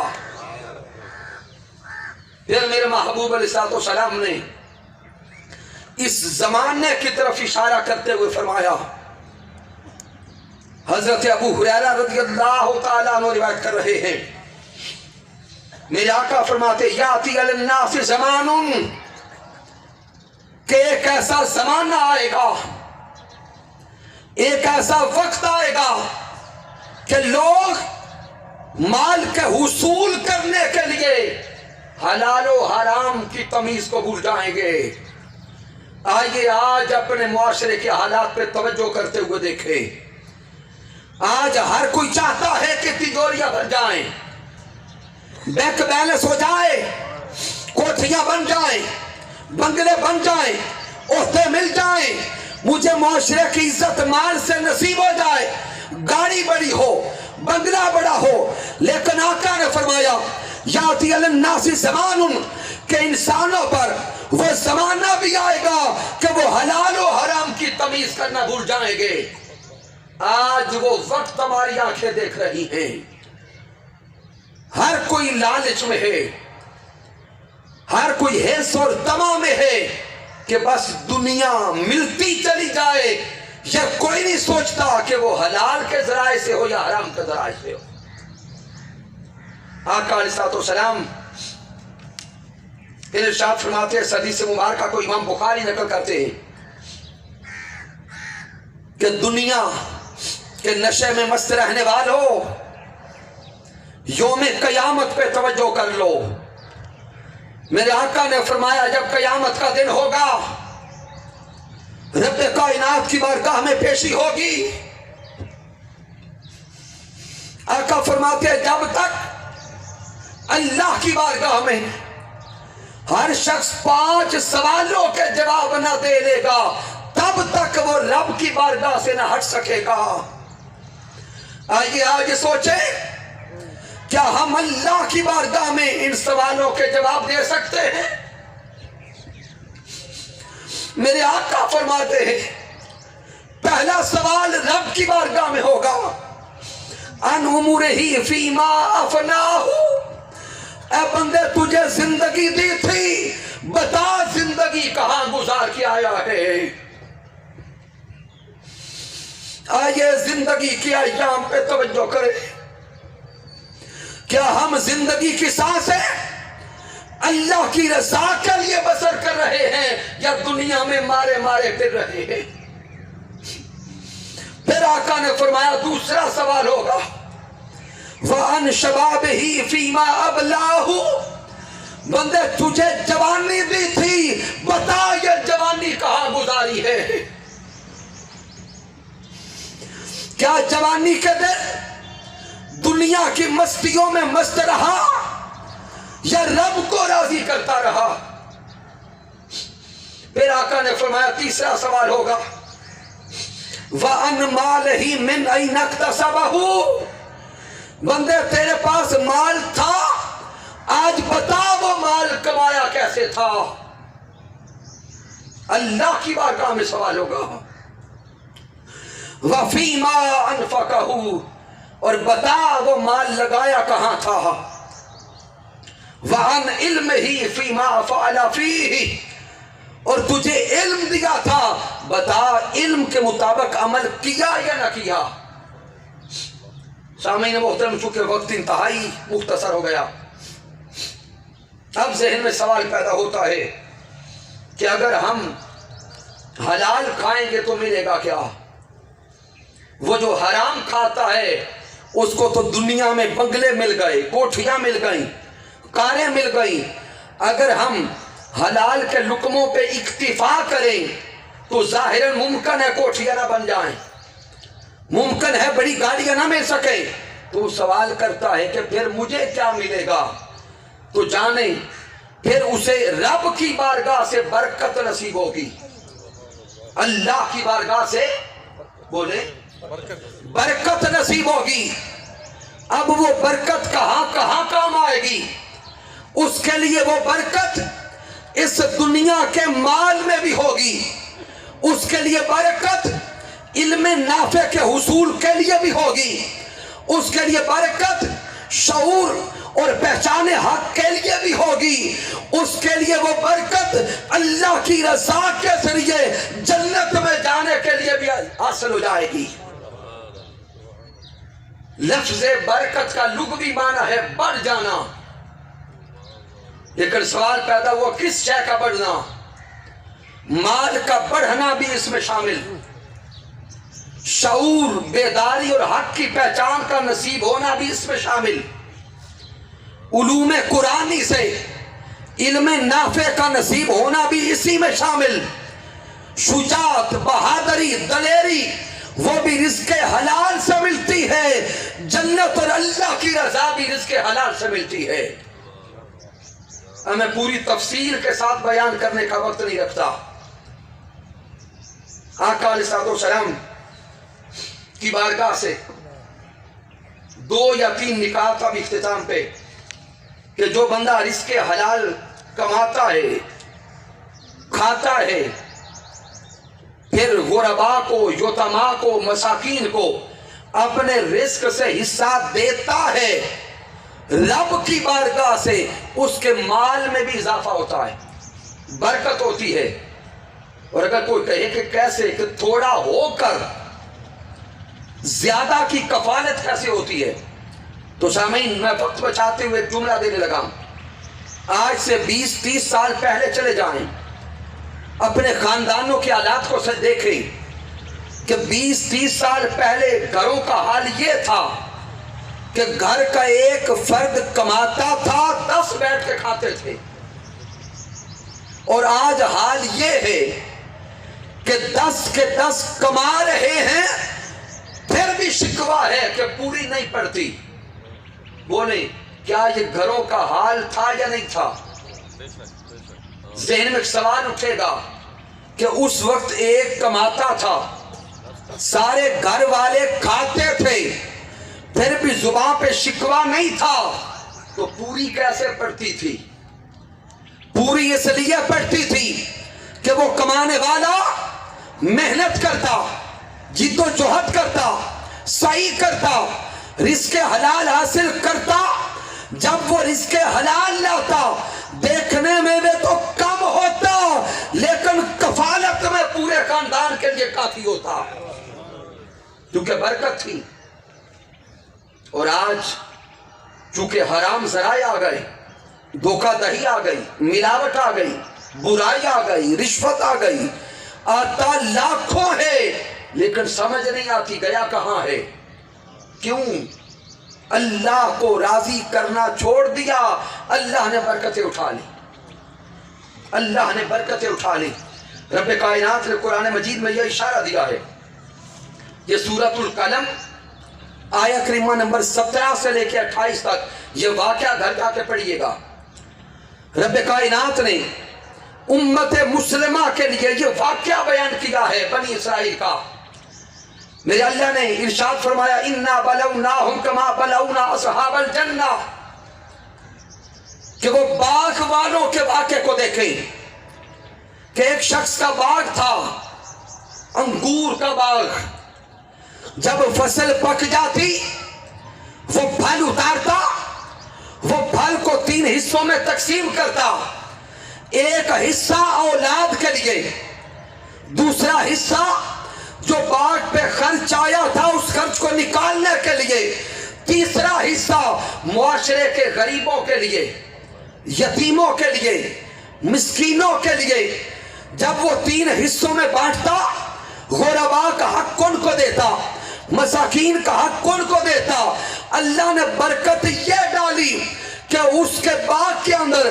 پھر میرے محبوب علیہ الصلوۃ والسلام نے اس زمانے کی طرف اشارہ کرتے ہوئے فرمایا، حضرت ابو ہریرہ رضی اللہ تعالیٰ عنہ روایت کر رہے ہیں، میرے آقا فرماتے یاتی علی الناس زمان، کہ ایک ایسا زمانہ آئے گا، ایک ایسا وقت آئے گا کہ لوگ مال کے حصول کرنے کے لیے حلال و حرام کی تمیز کو بھول جائیں گے۔ آئیے آج اپنے معاشرے کے حالات پہ توجہ کرتے ہوئے دیکھیں، آج ہر کوئی چاہتا ہے کہ تجوریاں بھر جائیں، بینک بیلنس ہو جائے، کوٹھیاں بن جائیں، بنگلے بن جائیں، عہدے مل جائیں، مجھے معاشرے کی عزت مال سے نصیب ہو جائے، گاڑی بڑی ہو، بنگلہ بڑا ہو، لیکن آقا نے فرمایا یاتی علی الناس زمان، کہ انسانوں پر وہ زمانہ بھی آئے گا کہ وہ حلال و حرام کی تمیز کرنا بھول جائیں گے۔ آج وہ وقت ہماری آنکھیں دیکھ رہی ہیں، ہر کوئی لالچ میں ہے، ہر کوئی حرص اور طمع میں ہے کہ بس دنیا ملتی چلی جائے، یا کوئی نہیں سوچتا کہ وہ حلال کے ذرائع سے ہو یا حرام کے ذرائع سے ہو۔ آقا علیہ الصلوۃ والسلام پھر ارشاد فرماتے ہیں، حدیث مبارکہ کو امام بخاری نقل کرتے ہیں کہ دنیا کے نشے میں مست رہنے والوں، یوم قیامت پہ توجہ کر لو۔ میرے آقا نے فرمایا جب قیامت کا دن ہوگا، رب کائنات کی بارگاہ میں پیشی ہوگی، آقا فرماتے ہیں جب تک اللہ کی بارگاہ میں ہر شخص 5 سوالوں کے جواب نہ دے لے گا، تب تک وہ رب کی بارگاہ سے نہ ہٹ سکے گا۔ آئیے آج سوچیں، کیا ہم اللہ کی بارگاہ میں ان سوالوں کے جواب دے سکتے ہیں؟ میرے آقا فرماتے ہیں پہلا سوال رب کی بارگاہ میں ہوگا، ان امورہ فیما افناہ، اے بندے تجھے زندگی دی تھی، بتا زندگی کہاں گزار کے آیا ہے۔ آئیے زندگی کی ایام پہ توجہ کریں، کیا ہم زندگی کی سانسیں اللہ کی رضا کے لیے بسر کر رہے ہیں یا دنیا میں مارے مارے پھر رہے ہیں؟ پھر آقا نے فرمایا دوسرا سوال ہوگا، وَأَنْ شَبَابِهِ فِي مَا أَبْلَاهُ، بندے تجھے جوانی دی تھی، بتا یہ جوانی کہاں گزاری ہے؟ کیا جوانی کے دن دنیا کی مستیوں میں مست رہا یا رب کو راضی کرتا رہا؟ پھر آقا نے فرمایا تیسرا سوال ہوگا، وَأَنْ مَالِهِ مِنْ أَيْنَ اكْتَسَبَهُ، بندے تیرے پاس مال تھا، آج بتا وہ مال کمایا کیسے تھا؟ اللہ کی بارگاہ میں سوال ہوگا۔ وَفِي مَا أَنْفَقَهُ، اور بتا وہ مال لگایا کہاں تھا؟ وَعَنْ عِلْمِهِ فِي مَا فَعَلَ فِيهِ، اور تجھے علم دیا تھا، بتا علم کے مطابق عمل کیا یا نہ کیا؟ سامعین محترم، چونکہ وقت انتہائی مختصر ہو گیا، اب ذہن میں سوال پیدا ہوتا ہے کہ اگر ہم حلال کھائیں گے تو ملے گا کیا؟ وہ جو حرام کھاتا ہے اس کو تو دنیا میں بنگلے مل گئے، کوٹھیاں مل گئیں، کاریں مل گئیں، اگر ہم حلال کے لقموں پہ اکتفا کریں تو ظاہراً ممکن ہے کوٹھیاں نہ بن جائیں، ممکن ہے بڑی گاڑیاں نہ مل سکیں۔ تو سوال کرتا ہے کہ پھر مجھے کیا ملے گا؟ تو جانیں پھر اسے رب کی بارگاہ سے برکت نصیب ہوگی، اللہ کی بارگاہ سے بولے برکت نصیب ہوگی۔ اب وہ برکت کہاں کہاں کام آئے گی؟ اس کے لیے وہ برکت اس دنیا کے مال میں بھی ہوگی، اس کے لیے برکت علم نافع کے حصول کے لیے بھی ہوگی، اس کے لیے برکت شعور اور پہچان حق کے لیے بھی ہوگی، اس کے لیے وہ برکت اللہ کی رضا کے ذریعے جنت میں جانے کے لیے بھی حاصل ہو جائے گی۔ لفظ برکت کا لغوی معنی ہے بڑھ جانا، لیکن سوال پیدا ہوا کس شے کا بڑھنا؟ مال کا بڑھنا بھی اس میں شامل، شعور، بیداری اور حق کی پہچان کا نصیب ہونا بھی اس میں شامل، علوم قرآنی سے علم نافع کا نصیب ہونا بھی اسی میں شامل، شجاعت، بہادری، دلیری وہ بھی رزق حلال سے ملتی ہے، جنت اور اللہ کی رضا بھی رزق حلال سے ملتی ہے۔ ہمیں پوری تفصیل کے ساتھ بیان کرنے کا وقت نہیں رکھتا۔ آقا علیہ السلام کی بارگاہ سے 2 یا 3 نکات اب اختتام پہ، کہ جو بندہ رزق حلال کماتا ہے، کھاتا ہے، پھر غربا کو، یتیما کو، مساکین کو اپنے رزق سے حصہ دیتا ہے، رب کی بارگاہ سے اس کے مال میں بھی اضافہ ہوتا ہے، برکت ہوتی ہے۔ اور اگر کوئی کہے کہ کیسے، کہ تھوڑا ہو کر زیادہ کی کفالت کیسے ہوتی ہے، تو سامعین میں وقت بچاتے ہوئے جملہ دینے لگا۔ آج سے 20-30 سال پہلے چلے جائیں، اپنے خاندانوں کے حالات کو سے دیکھیں کہ 20-30 سال پہلے گھروں کا حال یہ تھا کہ گھر کا ایک فرد کماتا تھا، 10 بیٹھ کے کھاتے تھے، اور آج حال یہ ہے کہ 10 کے 10 کما رہے ہیں، پھر بھی شکوہ ہے کہ پوری نہیں پڑتی۔ بولے کیا یہ گھروں کا حال تھا یا نہیں تھا؟ ذہن میں ایک سوال اٹھے گا کہ اس وقت ایک کماتا تھا، سارے گھر والے کھاتے تھے، پھر بھی زبان پہ شکوہ نہیں تھا، تو پوری کیسے پڑتی تھی؟ پوری اس لیے پڑتی تھی کہ وہ کمانے والا محنت کرتا، جد و جہد کرتا، سعی کرتا، رزق حلال حاصل کرتا، جب وہ رزق حلال لاتا دیکھنے میں وہ تو کم ہوتا، لیکن کفالت میں پورے خاندان کے لیے کافی ہوتا، کیونکہ برکت تھی۔ اور آج چونکہ حرام ذرائع آ گئے، دھوکہ دہی آ گئی، ملاوٹ آ گئی، برائی آ گئی، رشوت آ گئی، آتا لاکھوں ہے لیکن سمجھ نہیں آتی گیا کہاں ہے۔ کیوں؟ اللہ کو راضی کرنا چھوڑ دیا، اللہ نے برکتیں اٹھا لی، اللہ نے برکتیں اٹھا لی۔ رب کائنات نے قرآن مجید میں یہ اشارہ دیا ہے، یہ سورۃ القلم آیہ کریمہ نمبر 17 سے لے کے 28 تک یہ واقعہ گھر جا کے پڑھیے گا۔ رب کائنات نے امت مسلمہ کے لیے یہ واقعہ بیان کیا ہے بنی اسرائیل کا۔ میرے اللہ نے ارشاد فرمایا اِنَّا بَلَوْنَاهُمْ كَمَا بَلَوْنَا أَصْحَابَ الْجَنَّةِ، کہ وہ باغ والوں کے واقعے کو دیکھیں کہ ایک شخص کا باغ تھا، انگور کا باغ، جب فصل پک جاتی وہ پھل اتارتا، وہ پھل کو 3 حصوں میں تقسیم کرتا، ایک حصہ اولاد کے لیے، دوسرا حصہ جو باغ پہ خرچ آیا تھا اس خرچ کو نکالنے کے لیے، تیسرا حصہ معاشرے کے غریبوں کے لیے، یتیموں کے لیے، مسکینوں کے لیے۔ جب وہ 3 حصوں میں بانٹتا، غرباء کا حق ان کو دیتا، مساکین کا حق ان کو دیتا۔ اللہ نے برکت یہ ڈالی کہ اس کے باغ کے اندر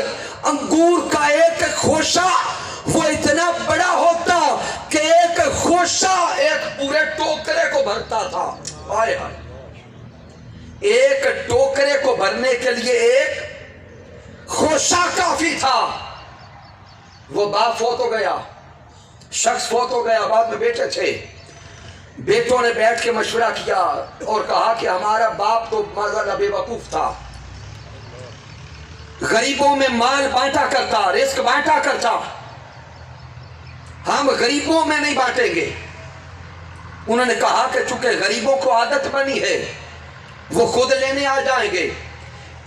انگور کا ایک خوشہ وہ اتنا بڑا ہوتا کہ ایک خوشہ ایک پورے ٹوکرے کو بھرتا تھا۔ آئے آئے، ایک ٹوکرے کو بھرنے کے لیے ایک خوشہ کافی تھا۔ وہ باپ فوت ہو گیا، شخص فوت ہو گیا، بعد میں بیٹے تھے، بیٹوں نے بیٹھ کے مشورہ کیا اور کہا کہ ہمارا باپ تو مازالہ بے وقوف تھا، غریبوں میں مال بانٹا کرتا، رزق بانٹا کرتا، ہم غریبوں میں نہیں بانٹیں گے۔ انہوں نے کہا کہ چونکہ غریبوں کو عادت بنی ہے وہ خود لینے آ جائیں گے،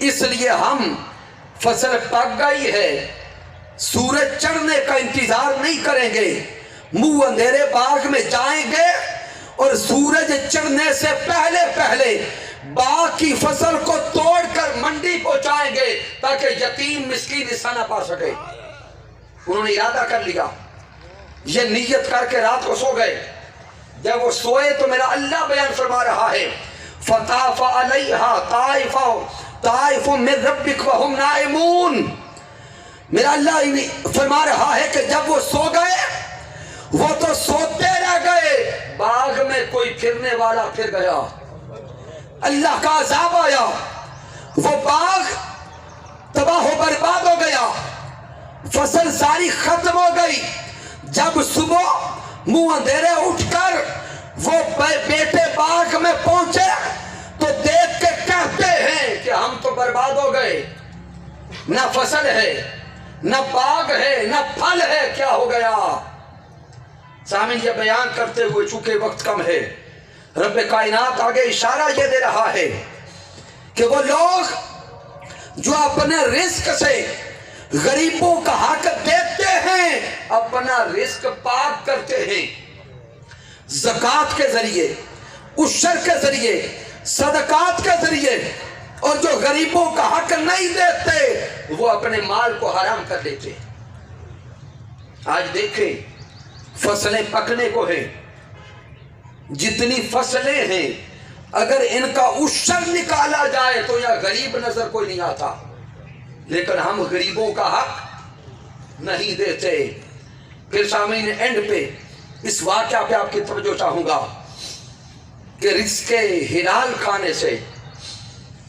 اس لیے ہم فصل پک گئی ہے، سورج چڑھنے کا انتظار نہیں کریں گے، منہ اندھیرے باغ میں جائیں گے اور سورج چڑھنے سے پہلے پہلے باغ کی فصل کو توڑ کر منڈی پہنچائیں گے تاکہ یتیم مسکین حصہ نہ پا سکے۔ انہوں نے ارادہ کر لیا، یہ نیت کر کے رات کو سو گئے۔ جب وہ سوئے تو میرا اللہ بیان فرما رہا ہے فَطَافَ عَلَيْهَا طَائِفٌ مِّن رَبِّكَ وَهُمْ نَائِمُونَ۔ میرا اللہ فرما رہا ہے کہ جب وہ سو گئے وہ تو سوتے رہ گئے، باغ میں کوئی پھرنے والا پھر گیا، اللہ کا عذاب آیا، وہ باغ تباہ و برباد ہو گیا، فصل ساری ختم ہو گئی۔ جب صبح منہ اندھیرے اٹھ کر وہ بیٹے باغ میں پہنچے تو دیکھ کے کہتے ہیں کہ ہم تو برباد ہو گئے، نہ فصل ہے، نہ باغ ہے، نہ پھل ہے، کیا ہو گیا؟ سامعین یہ بیان کرتے ہوئے چونکہ وقت کم ہے، رب کائنات آگے اشارہ یہ دے رہا ہے کہ وہ لوگ جو اپنے رزق سے غریبوں کا حق دیتے ہیں، اپنا رزق پاک کرتے ہیں، زکوٰۃ کے ذریعے، عشر کے ذریعے، صدقات کے ذریعے، اور جو غریبوں کا حق نہیں دیتے وہ اپنے مال کو حرام کر دیتے۔ آج دیکھیں فصلیں پکنے کو ہیں، جتنی فصلیں ہیں اگر ان کا عشر نکالا جائے تو یہاں غریب نظر کوئی نہیں آتا، لیکن ہم غریبوں کا حق نہیں دیتے۔ پھر سامعین اینڈ پہ اس واقعہ پہ آپ کی توجہ چاہوں گا کہ رزق حلال کھانے سے،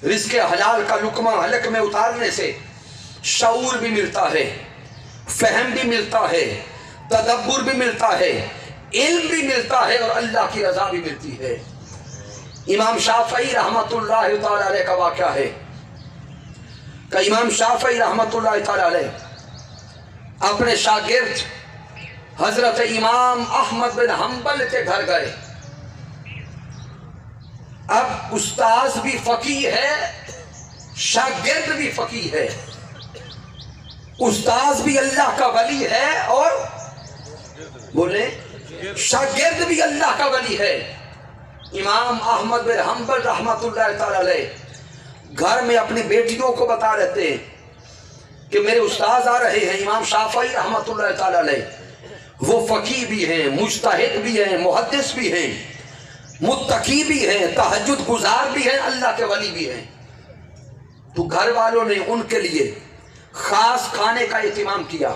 رزق حلال کا لقمہ حلق میں اتارنے سے شعور بھی ملتا ہے، فہم بھی ملتا ہے، تدبر بھی ملتا ہے، علم بھی ملتا ہے، اور اللہ کی رضا بھی ملتی ہے۔ امام شافعی رحمت اللہ تعالی علیہ کا واقعہ ہے کہ امام شافعی رحمت اللہ تعالی علیہ اپنے شاگرد حضرت امام احمد بن حنبل کے گھر گئے۔ اب استاذ بھی فقیہ ہے، شاگرد بھی فقیہ ہے، استاذ بھی اللہ کا ولی ہے اور بولے شاگرد بھی اللہ کا ولی ہے۔ امام احمد بن حنبل رحمت اللہ تعالی علیہ گھر میں اپنی بیٹیوں کو بتا رہتے ہیں کہ میرے استاذ آ رہے ہیں، امام شافعی رحمت اللہ تعالی علیہ، وہ فقیہ بھی ہیں، مجتہد بھی ہیں، محدث بھی ہیں، متقی بھی ہیں، تہجد گزار بھی ہیں، اللہ کے ولی بھی ہیں. تو گھر والوں نے ان کے لیے خاص کھانے کا اہتمام کیا.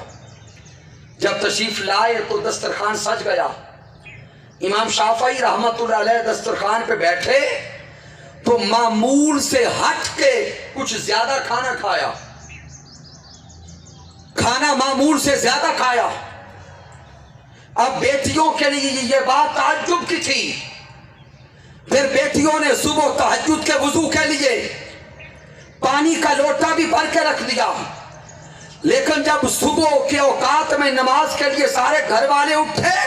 جب تشریف لائے تو دسترخوان سج گیا. امام شافعی رحمت اللہ علیہ دسترخوان پہ بیٹھے تو معمول سے ہٹ کے کچھ زیادہ کھانا کھایا. کھانا معمول سے زیادہ کھایا. اب بیٹیوں کے لیے یہ بات تعجب کی تھی. پھر بیٹیوں نے صبح تہجد کے وضو کے لیے پانی کا لوٹا بھی بھر کے رکھ دیا. لیکن جب صبح کے اوقات میں نماز کے لیے سارے گھر والے اٹھے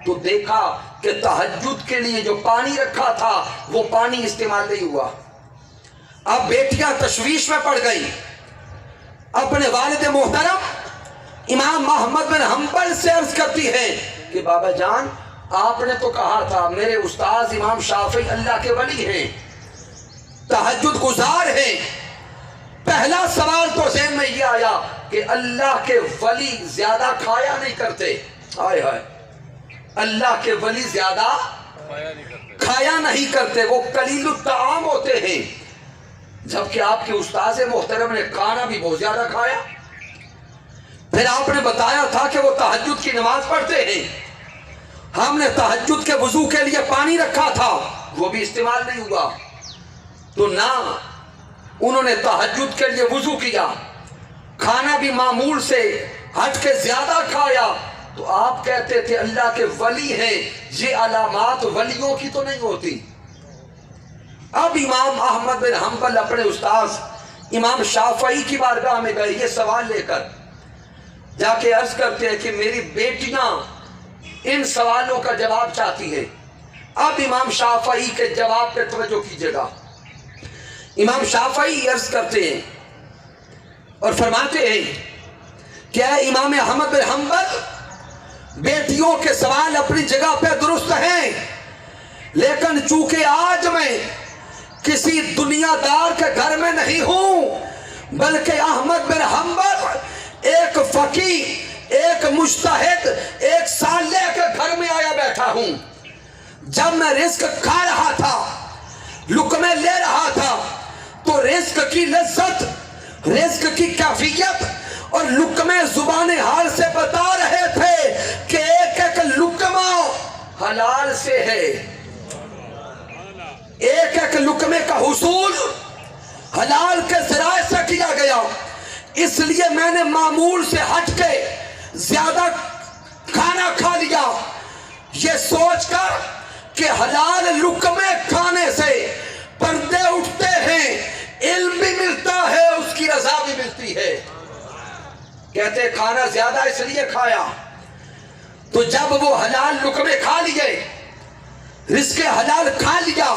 تو دیکھا کہ تہجد کے لیے جو پانی رکھا تھا وہ پانی استعمال نہیں ہوا. اب بیٹیاں تشویش میں پڑ گئی. اپنے والد محترم امام محمد بن حنبل سے عرض کرتی ہیں کہ بابا جان آپ نے تو کہا تھا میرے استاذ امام شافعی اللہ کے ولی ہیں، تہجد گزار ہیں. پہلا سوال تو ذہن میں یہ آیا کہ اللہ کے ولی زیادہ کھایا نہیں کرتے. ہائے ہائے، اللہ کے ولی زیادہ کھایا نہیں کرتے، وہ قلیل الطعام ہوتے ہیں. جبکہ آپ کے استاذ محترم نے کھانا بھی بہت زیادہ کھایا. پھر آپ نے بتایا تھا کہ وہ تہجد کی نماز پڑھتے ہیں. ہم نے تہجد کے وضو کے لیے پانی رکھا تھا، وہ بھی استعمال نہیں ہوا. تو نہ انہوں نے تہجد کے لیے وضو کیا، کھانا بھی معمول سے ہٹ کے زیادہ کھایا. تو آپ کہتے تھے اللہ کے ولی ہیں. یہ علامات ولیوں کی تو نہیں ہوتی. اب امام احمد بن حنبل اپنے استاذ امام شافعی کی بارگاہ میں گئے یہ سوال لے کر. جا کے عرض کرتے ہیں کہ میری بیٹیاں ان سوالوں کا جواب چاہتی ہیں. اب امام شافعی کے جواب پہ توجہ کیجیے گا. امام شافعی عرض کرتے ہیں اور فرماتے ہیں کہ اے امام احمد بن حنبل، بیٹیوں کے سوال اپنی جگہ پہ درست ہیں، لیکن چونکہ آج میں کسی دنیا دار کے گھر میں نہیں ہوں بلکہ احمد بن حنبل ایک فقی، ایک مجتہد، ایک صالح کے گھر میں آیا بیٹھا ہوں. جب میں رزق کھا رہا تھا، لقمے لے رہا تھا، تو رزق کی لذت، رزق کی کیفیت اور لقمے زبان حال سے بتا رہے تھے کہ ایک ایک لقمہ حلال سے ہے. ایک ایک لقمے کا حصول حلال کے ذرائع سے کیا گیا. اس لیے میں نے معمول سے ہٹ کے زیادہ کھانا کھا لیا، یہ سوچ کر کہ حلال لقمے کھانے سے پردے اٹھتے ہیں، علم بھی ملتا ہے، اس کی رضا بھی ملتی ہے. کہتے کھانا زیادہ اس لیے کھایا. تو جب وہ حلال لقمے کھا لیے، رزق حلال کھا لیا،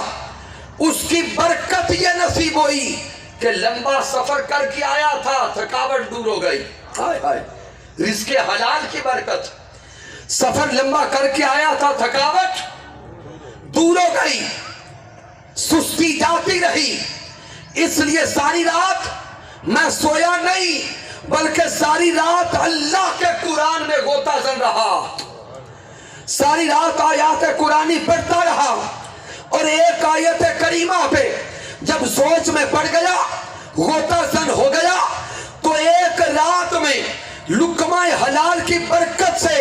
اس کی برکت یہ نصیب ہوئی کہ لمبا سفر کر کے آیا تھا، تھکاوٹ دور ہو گئی. ہائے ہائے، رزق حلال کی برکت. سفر لمبا کر کے آیا تھا، تھکاوٹ دور ہو گئی، سستی جاتی رہی. اس لیے ساری رات میں سویا نہیں بلکہ ساری رات اللہ کے قرآن میں غوطہ زن رہا. ساری رات آیات قرآنی پڑھتا رہا اور ایک آیت کریمہ پہ جب سوچ میں پڑ گیا، غوطہ زن ہو گیا، تو ایک رات میں لقمہ حلال کی برکت سے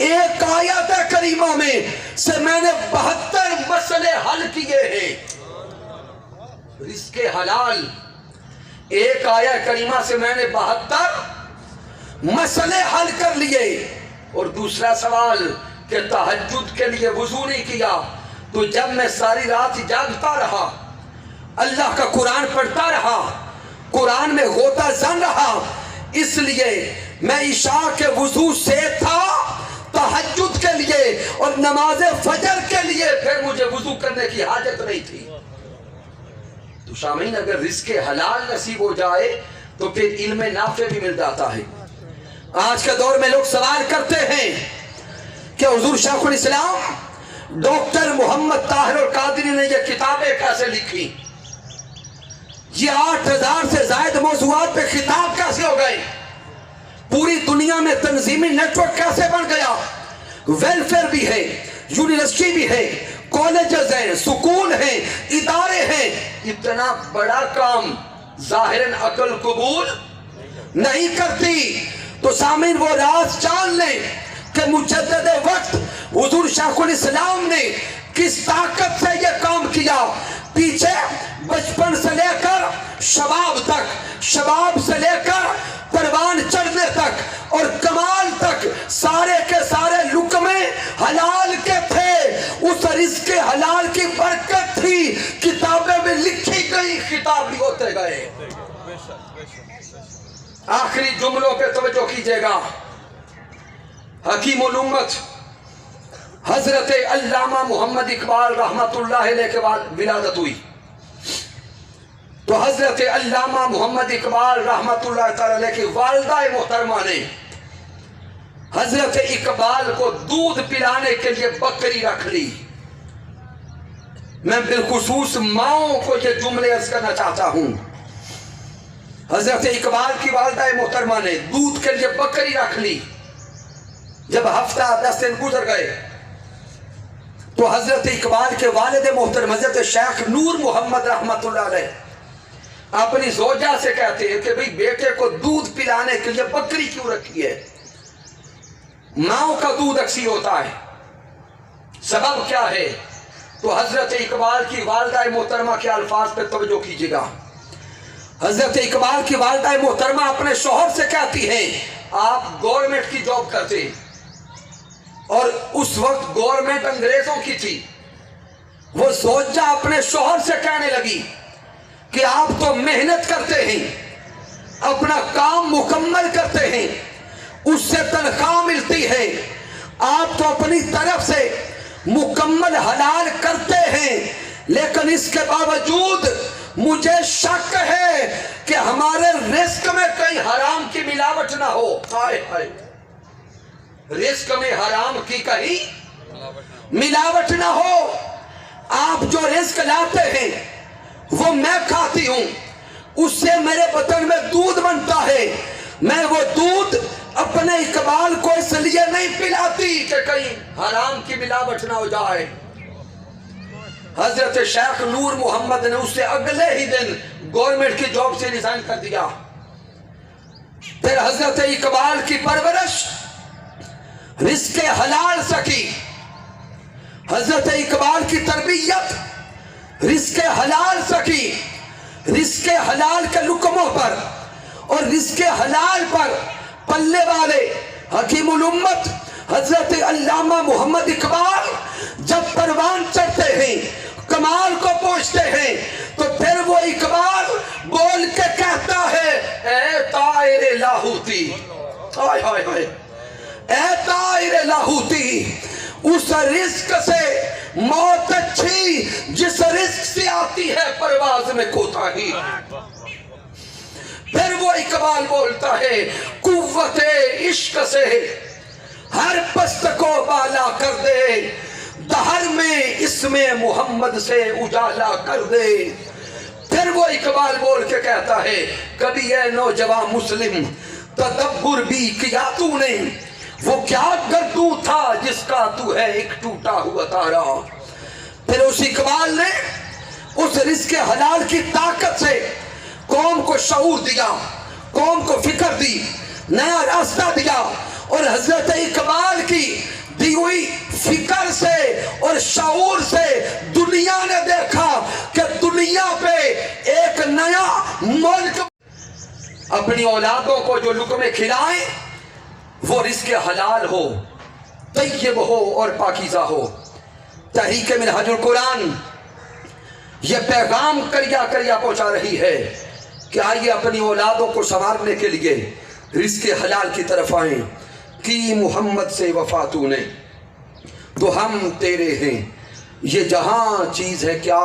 ایک آیت کریمہ میں سے میں نے 72 مسئلے حل کیے ہیں. رزق حلال ایک آیت کریمہ سے میں نے 72 مسئلے حل کر لیے. اور دوسرا سوال کہ تہجد کے لیے وضو نہیں کیا. تو جب میں ساری رات جاگتا رہا، اللہ کا قرآن پڑھتا رہا، قرآن میں غوطہ زن رہا، اس لیے میں عشاء کے وضو سے تھا تہجد کے لیے اور نماز فجر کے لیے پھر مجھے وضو کرنے کی حاجت نہیں تھی. تو شامعین، اگر رزق حلال نصیب ہو جائے تو پھر علم نافع بھی مل جاتا ہے. آج کے دور میں لوگ سوال کرتے ہیں کہ حضور شیخ الاسلام ڈاکٹر محمد طاہر القادری نے یہ کتابیں کیسے لکھی؟ یہ 8000 سے زائد موضوعات پہ خطاب کیسے ہو گئے؟ پوری دنیا میں تنظیمی نیٹ ورک کیسے بن گیا؟ ویلفیئر بھی ہے، یونیورسٹی بھی ہے، کالجز ہیں، سکول ہیں، ادارے ہیں، اتنا بڑا کام ظاہراً عقل قبول نہیں کرتی۔ تو سامعین وہ راز جان لیں کہ مجدد وقت حضور شیخ الاسلام نے کس طاقت سے یہ کام کیا۔ پیچھے بچپن سے لے کر شباب تک، شباب سے لے کر پروان چڑھنے تک اور کمال تک سارے کے سارے لقمے حلال کے تھے۔ اس رزق حلال کی برکت تھی، کتابیں میں لکھی گئی، خطاب بھی ہوتے گئے۔ آخری جملوں پہ توجہ کیجئے گا۔ حکیم الامت حضرت علامہ محمد اقبال رحمت اللہ علیہ کے ولادت ہوئی تو حضرت علامہ محمد اقبال رحمت اللہ تعالی علیہ کی والدہ محترمہ نے حضرت اقبال کو دودھ پلانے کے لیے بکری رکھ لی۔ میں بالخصوص ماؤں کو یہ جملے عرض کرنا چاہتا ہوں۔ حضرت اقبال کی والدہ محترمہ نے دودھ کے لیے بکری رکھ لی۔ جب ہفتہ 10 دن گزر گئے تو حضرت اقبال کے والد محترم حضرت شیخ نور محمد رحمت اللہ علیہ اپنی زوجہ سے کہتے ہیں کہ بھئی بیٹے کو دودھ پلانے کے لیے بکری کیوں رکھی ہے؟ ماؤں کا دودھ اکثر ہوتا ہے، سبب کیا ہے؟ تو حضرت اقبال کی والدہ محترمہ کے الفاظ پہ توجہ کیجیے گا۔ حضرت اقبال کی والدہ محترمہ اپنے شوہر سے کہتی ہیں، آپ گورنمنٹ کی جاب کرتے اور اس وقت گورنمنٹ انگریزوں کی تھی۔ وہ زوجہ اپنے شوہر سے کہنے لگی کہ آپ تو محنت کرتے ہیں، اپنا کام مکمل کرتے ہیں، اس سے تنخواہ ملتی ہے، آپ تو اپنی طرف سے مکمل حلال کرتے ہیں، لیکن اس کے باوجود مجھے شک ہے کہ ہمارے رزق میں کہیں حرام کی ملاوٹ نہ ہو۔ ہائے ہائے، رزق میں حرام کی کہیں ملاوٹ نہ ہو۔ آپ جو رزق لاتے ہیں وہ میں کھاتی ہوں، اس سے میرے بدن میں دودھ بنتا ہے، میں وہ دودھ اپنے اقبال کو اس لیے نہیں پلاتی کہ کہیں حرام کی ملاوٹ نہ ہو جائے۔ حضرت شیخ نور محمد نے اس سے اگلے ہی دن گورنمنٹ کی جاب سے ریزائن کر دیا۔ پھر حضرت اقبال کی پرورش رزق حلال سے کی، حضرت اقبال کی تربیت رزق حلال سے کی، رزق حلال کے لقموں پر اور رزق حلال پر پلے والے حکیم الامت حضرت علامہ محمد اقبال جب پروان چڑھتے ہیں، کمال کو پہنچتے ہیں، تو پھر وہ اقبال بول کے کہتا ہے، اے طائر لاہوتی، ہائے ہائے ہائے، اے طائر لاہوتی، اس رزق سے موت اچھی جس رزق سے آتی ہے پرواز میں کوتاہی۔ پھر وہ اقبال بولتا ہے، قوت عشق سے ہر پست کو بالا کر دے، دہر میں اسم محمد سے اجالا کر دے۔ پھر وہ اقبال بول کے کہتا ہے، کبھی اے نوجوان مسلم تدبر بھی کیا تو نے، وہ کیا گردوں تھا جس کا تو ہے ایک ٹوٹا ہوا تارا۔ پھر اس اقبال نے اس رزق حلال کی طاقت سے قوم کو شعور دیا، قوم کو فکر دی، نیا راستہ دیا، اور حضرت اقبال کی دی ہوئی فکر سے اور شعور سے دنیا نے دیکھا کہ دنیا پہ ایک نیا ملک اپنی اولادوں کو جو لقمے کھلائیں وہ رزق حلال ہو، طیب ہو اور پاکیزہ ہو۔ تحریک منہاج القرآن یہ پیغام کریا کریا پہنچا رہی ہے کہ آئیے اپنی اولادوں کو سنوارنے کے لیے رزق حلال کی طرف آئیں۔ کی محمد سے وفا تو نے تو ہم تیرے ہیں، یہ جہاں چیز ہے کیا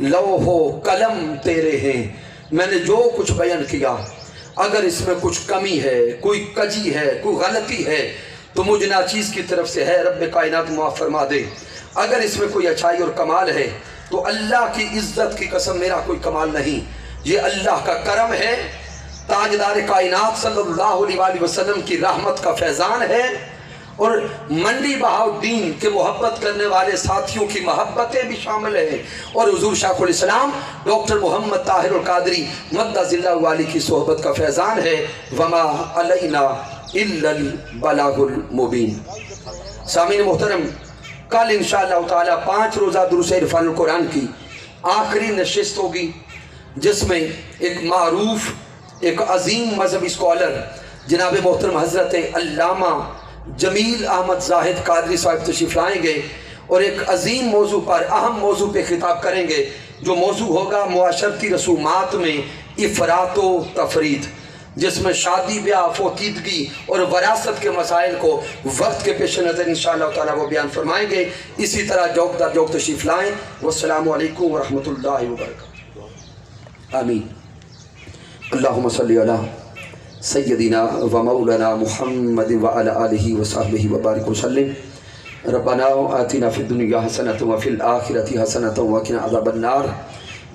لوح و قلم تیرے ہیں۔ میں نے جو کچھ بیان کیا اگر اس میں کچھ کمی ہے، کوئی کجی ہے، کوئی غلطی ہے تو مجھ ناچیز کی طرف سے ہے، رب کائنات معاف فرما دے۔ اگر اس میں کوئی اچھائی اور کمال ہے تو اللہ کی عزت کی قسم میرا کوئی کمال نہیں، یہ اللہ کا کرم ہے، تاجدار کائنات صلی اللہ علیہ وسلم کی رحمت کا فیضان ہے۔ اور منڈی بہاؤدین کے محبت کرنے والے ساتھیوں کی محبتیں بھی شامل ہیں، اور حضور شیخ الاسلام ڈاکٹر محمد طاہر القادری مدہ ذلہ والی کی صحبت کا فیضان ہے۔ وما علینا الا البلاغ المبین۔ سامعین محترم، کل انشاءاللہ تعالی 5 روزہ دروس عرفان القرآن کی آخری نشست ہوگی، جس میں ایک معروف، ایک عظیم مذہبی اسکالر جناب محترم حضرت علامہ جمیل احمد زاہد قادری صاحب تشریف لائیں گے، اور ایک عظیم موضوع پر، اہم موضوع پہ خطاب کریں گے، جو موضوع ہوگا معاشرتی رسومات میں افراط و تفرید، جس میں شادی بیاہ، فوتیدگی اور وراثت کے مسائل کو وقت کے پیش نظر انشاءاللہ تعالی وہ بیان فرمائیں گے۔ اسی طرح جوک در جوک تشریف لائیں۔ والسلام علیکم ورحمۃ اللہ وبرکاتہ۔ آمین۔ اللہم صلی علی سیدنا و مولانا محمد وعلی آلہ وصحبہ وبارک وسلم۔ ربنا آتنا فی الدنیا حسنۃ وفی الآخرۃ حسنۃ وقنا عذاب النار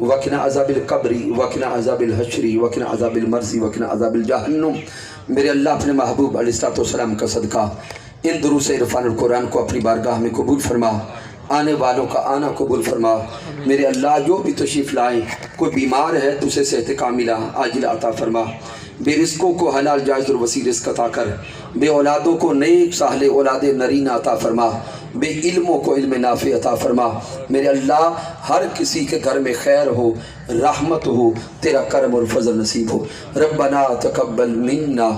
وقنا عذاب القبر وقنا عذاب الحشر وقنا عذاب المرض وقنا عذاب الجہنم۔ میرے اللہ اپنے محبوب علیہ الصلوۃ والسلام کا صدقہ ان دروس عرفان القرآن کو اپنی بارگاہ میں قبول فرما، آنے والوں کا آنا قبول فرما۔ میرے اللہ جو بھی تشریف لائیں، کوئی بیمار ہے تو اسے صحت کاملہ عاجلہ عطا فرما، بے رزقوں کو حلال جائز اور وسیع رزق عطا کر، بے اولادوں کو نیک صالح اولاد نرینہ عطا فرما، بے علموں کو علم نافع عطا فرما۔ میرے اللہ ہر کسی کے گھر میں خیر ہو، رحمت ہو، تیرا کرم اور فضل نصیب ہو۔ ربنا تقبل منا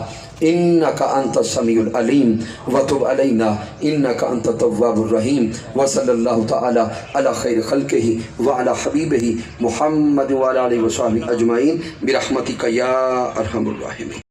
انک انت السمیع العلیم وتب علینا انک انت التواب الرحیم۔ وصلی اللہ تعالی علی خیر خلقہ وعلی حبیبہ محمد وعلی آلہ وصحبہ اجمعین برحمتک یا ارحم الراحمین۔